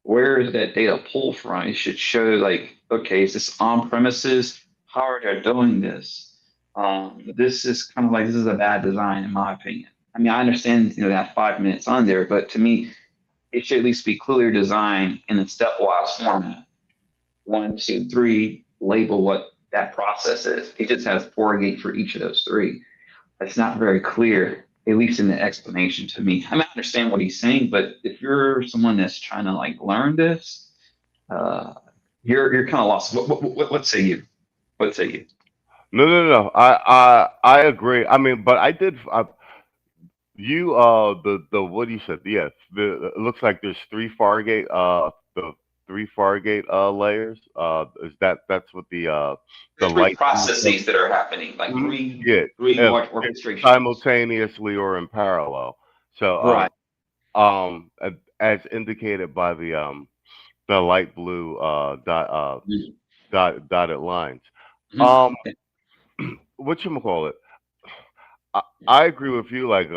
where is that data pulled from? It should show okay, is this on premises? How are they doing this? This is kind of like, this is a bad design in my opinion. I mean, I understand, that 5 minutes on there, but to me, it should at least be clearly designed in a stepwise format. 1, 2, 3, label what that process is. It just has Fargate for each of those 3. It's not very clear, at least in the explanation to me. I mean, I understand what he's saying, but if you're someone that's trying to like learn this, you're kind of lost. What say you? What say you? No. I agree. I mean, but I did. The what you said? Yes. It looks like there's 3 Fargate. The 3 Fargate layers. Is that's what the There's 3 light processes that are happening, like yeah, three yeah, large orchestrations. simultaneously or in parallel. So Right. as indicated by the light blue dotted lines. Whatchamacallit? I agree with you. Like,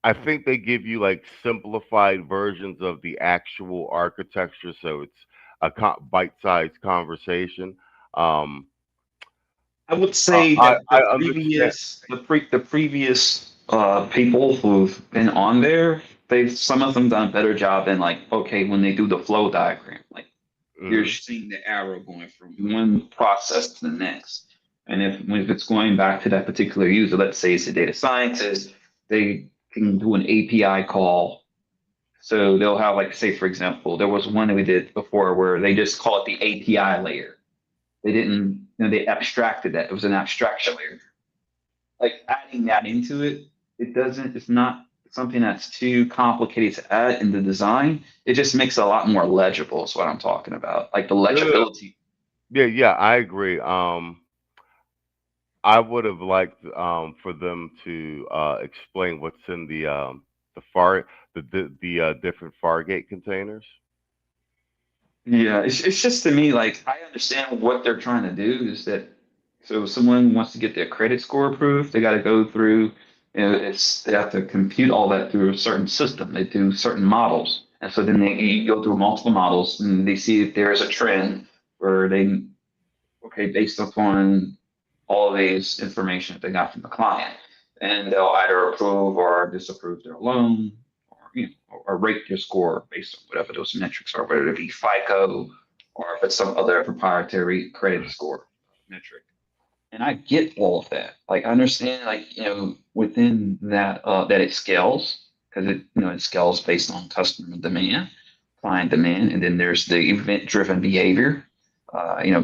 I think they give you like simplified versions of the actual architecture, so it's a bite-sized conversation. I would say I, that I the understand. previous people who've been on there, some of them done a better job than like, okay, when they do the flow diagram, like you're seeing the arrow going from one process to the next. And if it's going back to that particular user, let's say it's a data scientist, they can do an API call. So they'll have, like, say, for example, there was one that we did before where they just call it the API layer. They didn't, they abstracted that. It was an abstraction layer. Like adding that into it, it's not something that's too complicated to add in the design. It just makes it a lot more legible is what I'm talking about. Like the legibility. Yeah, I agree. I would have liked for them to explain what's in the different Fargate containers. Yeah, it's just to me, like, I understand what they're trying to do is that, so if someone wants to get their credit score approved, they got to go through, they have to compute all that through a certain system. They do certain models. And so then you go through multiple models and they see if there is a trend where based upon all of these information that they got from the client, and they'll either approve or disapprove their loan, or rate your score based on whatever those metrics are, whether it be FICO or if it's some other proprietary credit score metric. And I get all of that. Like, I understand, like, within that, that it scales, because it scales based on customer demand, client demand, and then there's the event-driven behavior.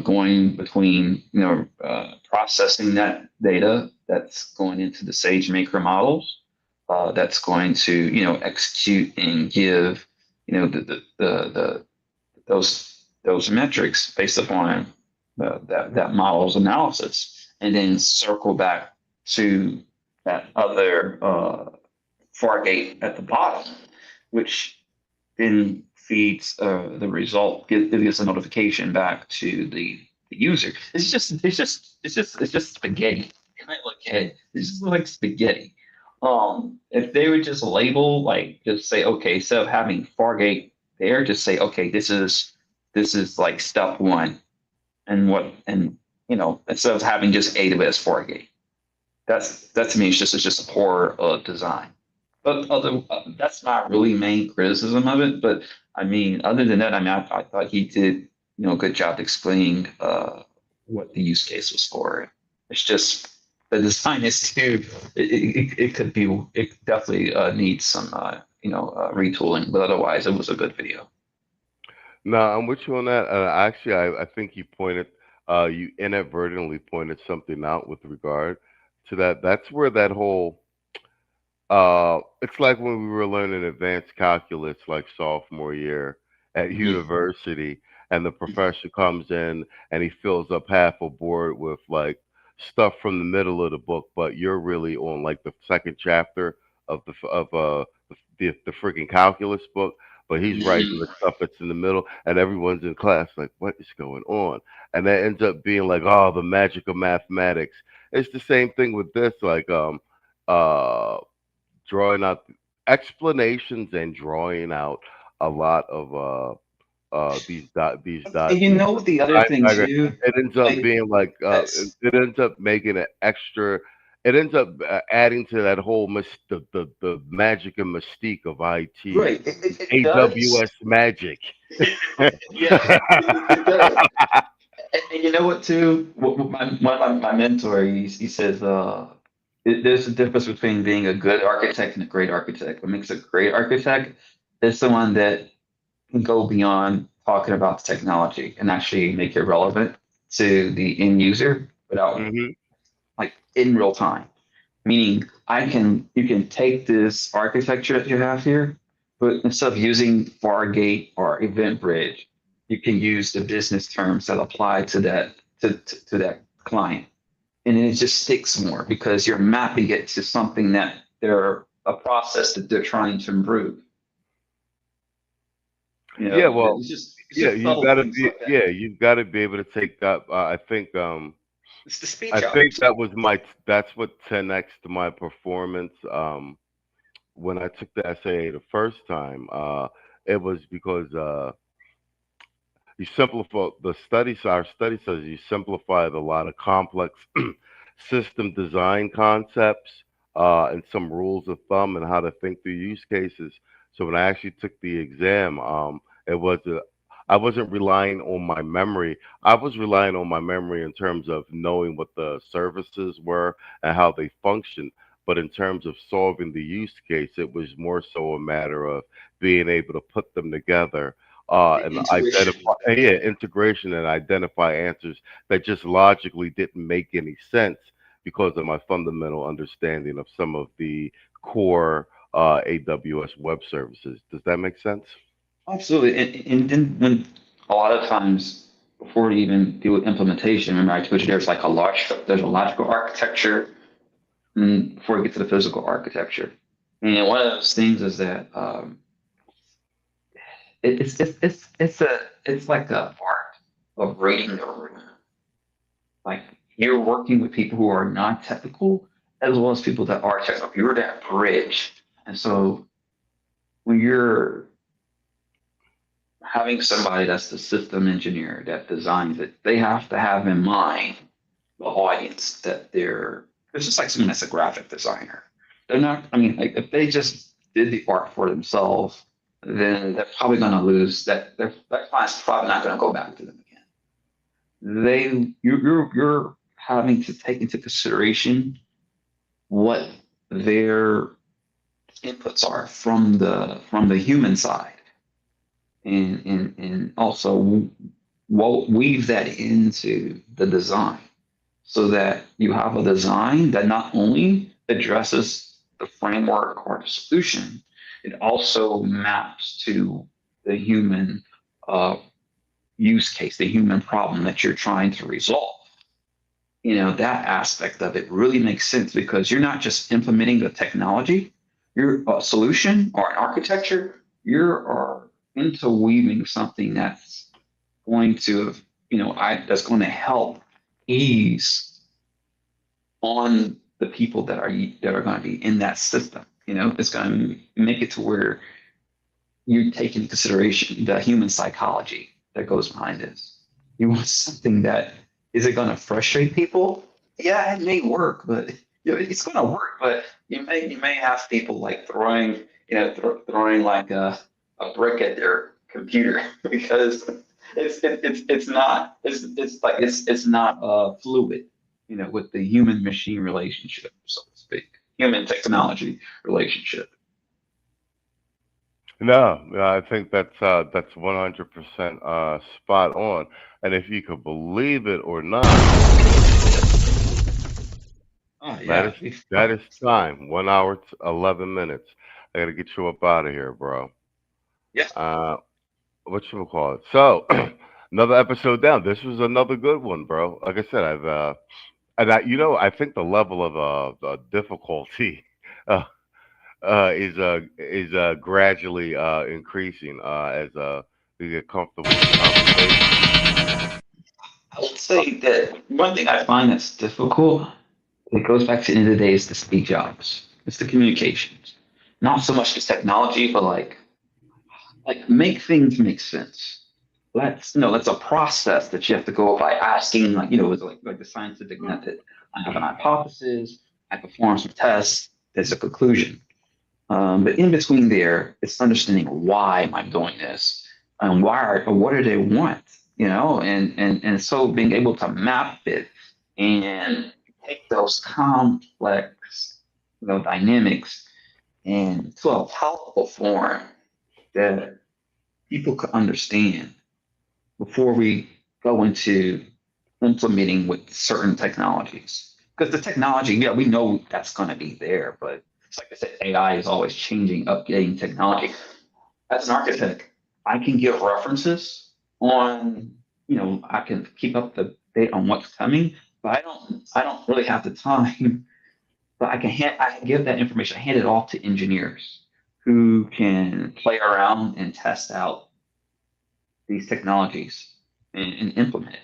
Going between, processing that data that's going into the Sagemaker models, that's going to, execute and give, those metrics based upon that model's analysis, and then circle back to that other Fargate at the bottom, which then feeds the result. It gives a notification back to the user. It's just spaghetti. You might look at it. It's just like spaghetti. If they would just label, like, just say, okay, instead of having Fargate there, just say, okay, this is like step 1, and instead of having just AWS Fargate. That to me is just a poor design. But that's not really main criticism of it. But I mean, other than that, I mean, I thought he did, a good job explaining what the use case was for. It's just the design is too. It definitely needs some retooling. But otherwise, it was a good video. No, I'm with you on that. Actually, I think you inadvertently pointed something out with regard to that. That's where that whole it's like when we were learning advanced calculus, like sophomore year at university, and the professor comes in and he fills up half a board with like stuff from the middle of the book, but you're really on like the second chapter of the freaking calculus book, but he's writing the stuff that's in the middle, and everyone's in class like, what is going on? And that ends up being like, oh, the magic of mathematics. It's the same thing with this, like drawing out explanations and drawing out a lot of these dots. And you know what the other thing too? It ends up being like it ends up making an extra. It ends up adding to that whole the magic and mystique of IT. Right. It AWS does. magic. Yeah, it does. And you know what too? One of my mentor, he says, there's a difference between being a good architect and a great architect. What makes a great architect is someone that can go beyond talking about the technology and actually make it relevant to the end user without like in real time. Meaning you can take this architecture that you have here, but instead of using Fargate or EventBridge, you can use the business terms that apply to that to that client. And then it just sticks more because you're mapping it to something that they're a process that they're trying to improve. You know, Yeah, well, it's just you've subtle got to things be, like that. yeah, you've got to be able to take that. I think, It's the speed I jobs. think that's what 10x to my performance. When I took the SAA the first time, it was because you simplify the study. So our study says you simplified a lot of complex system design concepts and some rules of thumb and how to think through use cases. So when I actually took the exam, I wasn't relying on my memory. I was relying on my memory in terms of knowing what the services were and how they function. But in terms of solving the use case, it was more so a matter of being able to put them together and identify, integration and identify answers that just logically didn't make any sense because of my fundamental understanding of some of the core AWS web services. Does that make sense? Absolutely. And then when a lot of times before you even do implementation, remember I told you there's a logical architecture before you get to the physical architecture. And one of those things is that it's like a art of reading the room. Like you're working with people who are non-technical as well as people that are technical. You're that bridge. And so when you're having somebody that's the system engineer that designs it, they have to have in mind the audience that it's just like someone that's a graphic designer. They're not, like if they just did the art for themselves, then they're probably going to lose that client's probably not going to go back to them again. You're having to take into consideration what their inputs are from the human side, and also weave that into the design so that you have a design that not only addresses the framework or the solution, it also maps to the human use case, the human problem that you're trying to resolve. That aspect of it really makes sense because you're not just implementing the technology, you're a solution or an architecture, you're interweaving something that's going to, that's going to help ease on the people that are going to be in that system. It's going to make it to where you take into consideration the human psychology that goes behind this. You want something that is it going to frustrate people? Yeah, it may work, but it's going to work. But you may have people like throwing like a brick at their computer because it's not fluid, with the human machine relationship, so to speak, human technology relationship. No, I think that's 100% spot on. And if you could believe it or not, that is time. 1 hour, 11 minutes. I gotta get you up out of here, bro. Yeah. Whatchamacallit? So another episode down. This was another good one, bro. Like I said, I think the level of difficulty is gradually increasing as we get comfortable with the conversation. I would say that one thing I find that's difficult, it goes back to the end of the day, is the speed jobs. It's the communications. Not so much the technology, but like make things make sense. That's a process that you have to go by asking, it's like the scientific method. I have an hypothesis, I perform some tests, there's a conclusion. But in between there, it's understanding why am I doing this, and what do they want, and so being able to map it and take those complex, dynamics into a palatable form that people could understand before we go into implementing with certain technologies. Because the technology, yeah, we know that's going to be there, but it's like I said, AI is always changing, updating technology. As an architect, I can give references on, I can keep up the date on what's coming, but I don't really have the time. But I can give that information, I hand it off to engineers who can play around and test out these technologies and implement it.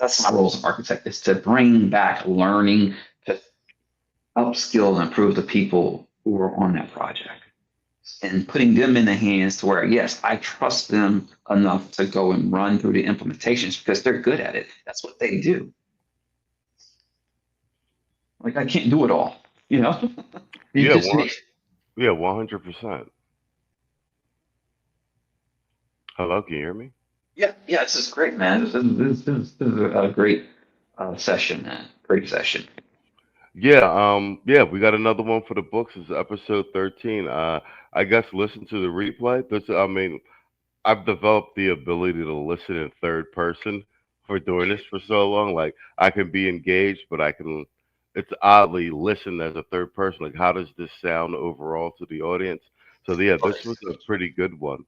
That's my role as an architect, is to bring back learning, to upskill and improve the people who are on that project, and putting them in the hands to where, yes, I trust them enough to go and run through the implementations because they're good at it. That's what they do. Like, I can't do it all, Yeah, just me. 100%. Hello, can you hear me? Yeah, this is great, man. This is a great session, man. Great session. Yeah, we got another one for the books. It's episode 13. I guess listen to the replay. I've developed the ability to listen in third person for doing this for so long. Like, I can be engaged, but it's oddly listen as a third person. Like, how does this sound overall to the audience? So yeah, this was a pretty good one.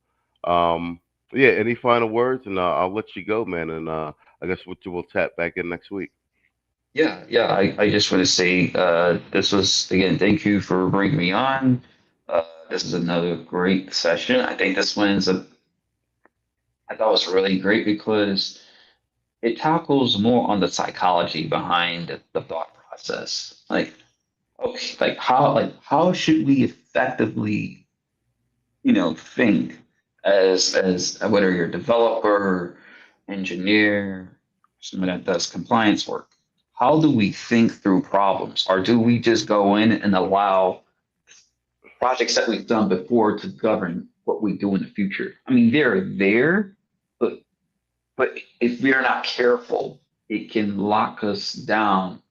Yeah, any final words? And I'll let you go, man. And I guess we'll tap back in next week. Yeah. I just want to say this was, again, thank you for bringing me on. This is another great session. I think this one's I thought it was really great because it tackles more on the psychology behind the thought process. Like, okay, how should we effectively, think as whether you're a developer, engineer, someone that does compliance work. How do we think through problems? Or do we just go in and allow projects that we've done before to govern what we do in the future? I mean, they're there, but if we're not careful, it can lock us down.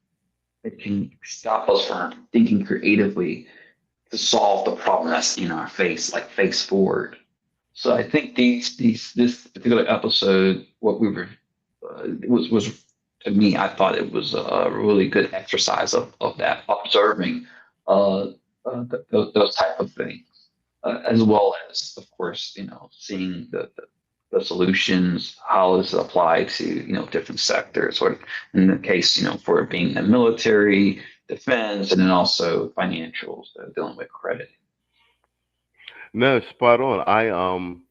It can stop us from thinking creatively to solve the problem that's in our face, like face forward. So I think this particular episode, what we were was to me, I thought it was a really good exercise of that, observing those type of things, as well as, of course, seeing the solutions, how is it applied to different sectors, or in the case for it being the military, defense, and then also financials, dealing with credit. No, spot on.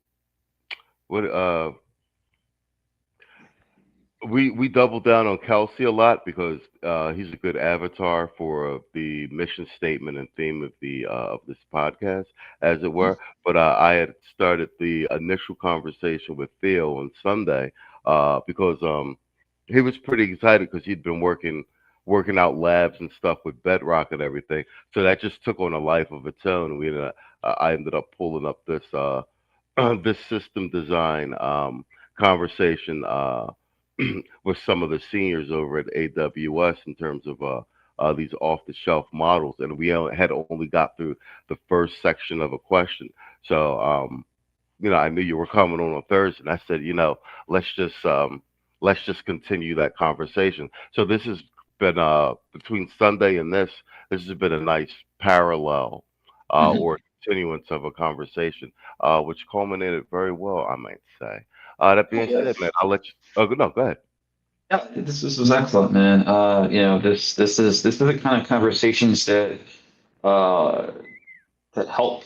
We double down on Kelsey a lot because he's a good avatar for the mission statement and theme of this podcast, as it were. But I had started the initial conversation with Theo on Sunday because he was pretty excited because he'd been working out labs and stuff with Bedrock and everything. So that just took on a life of its own. I ended up pulling up this this system design conversation with some of the seniors over at AWS in terms of these off-the-shelf models, and we had only got through the first section of a question. So I knew you were coming on Thursday, and I said, let's just continue that conversation. So this has been between Sunday and this has been a nice parallel or continuance of a conversation, which culminated very well, I might say. That being said, man, I'll let you. Oh, no, go ahead. Yeah, this was excellent, man. This is the kind of conversations that help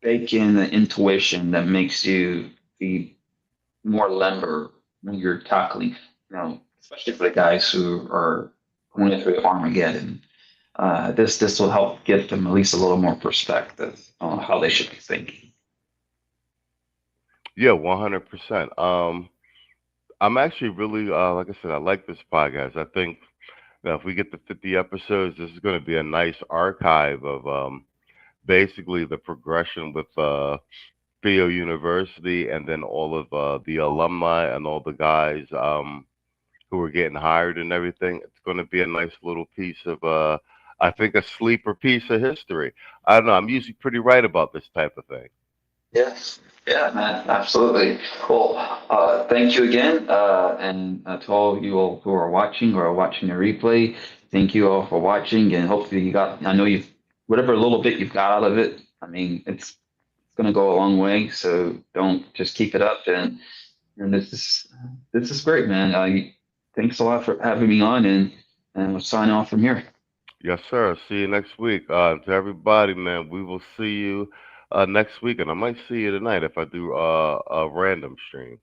bake in the intuition that makes you be more limber when you're tackling, especially for the guys who are going through Armageddon. This will help get them at least a little more perspective on how they should be thinking. Yeah, 100%. I'm actually really, like I said, I like this podcast. I think that if we get to 50 episodes, this is going to be a nice archive of basically the progression with Theo University, and then all of the alumni and all the guys who are getting hired and everything. It's going to be a nice little piece of, I think, a sleeper piece of history. I don't know. I'm usually pretty right about this type of thing. Yes. Yeah, man, absolutely. Well, thank you again. And to all you all who are watching or are watching the replay, thank you all for watching. And hopefully you got, I know you've, whatever little bit you've got out of it, I mean, it's going to go a long way. So don't, just keep it up. And this is great, man. Thanks a lot for having me on, and we'll sign off from here. Yes, sir. See you next week. To everybody, man, we will see you next week, and I might see you tonight if I do a random stream.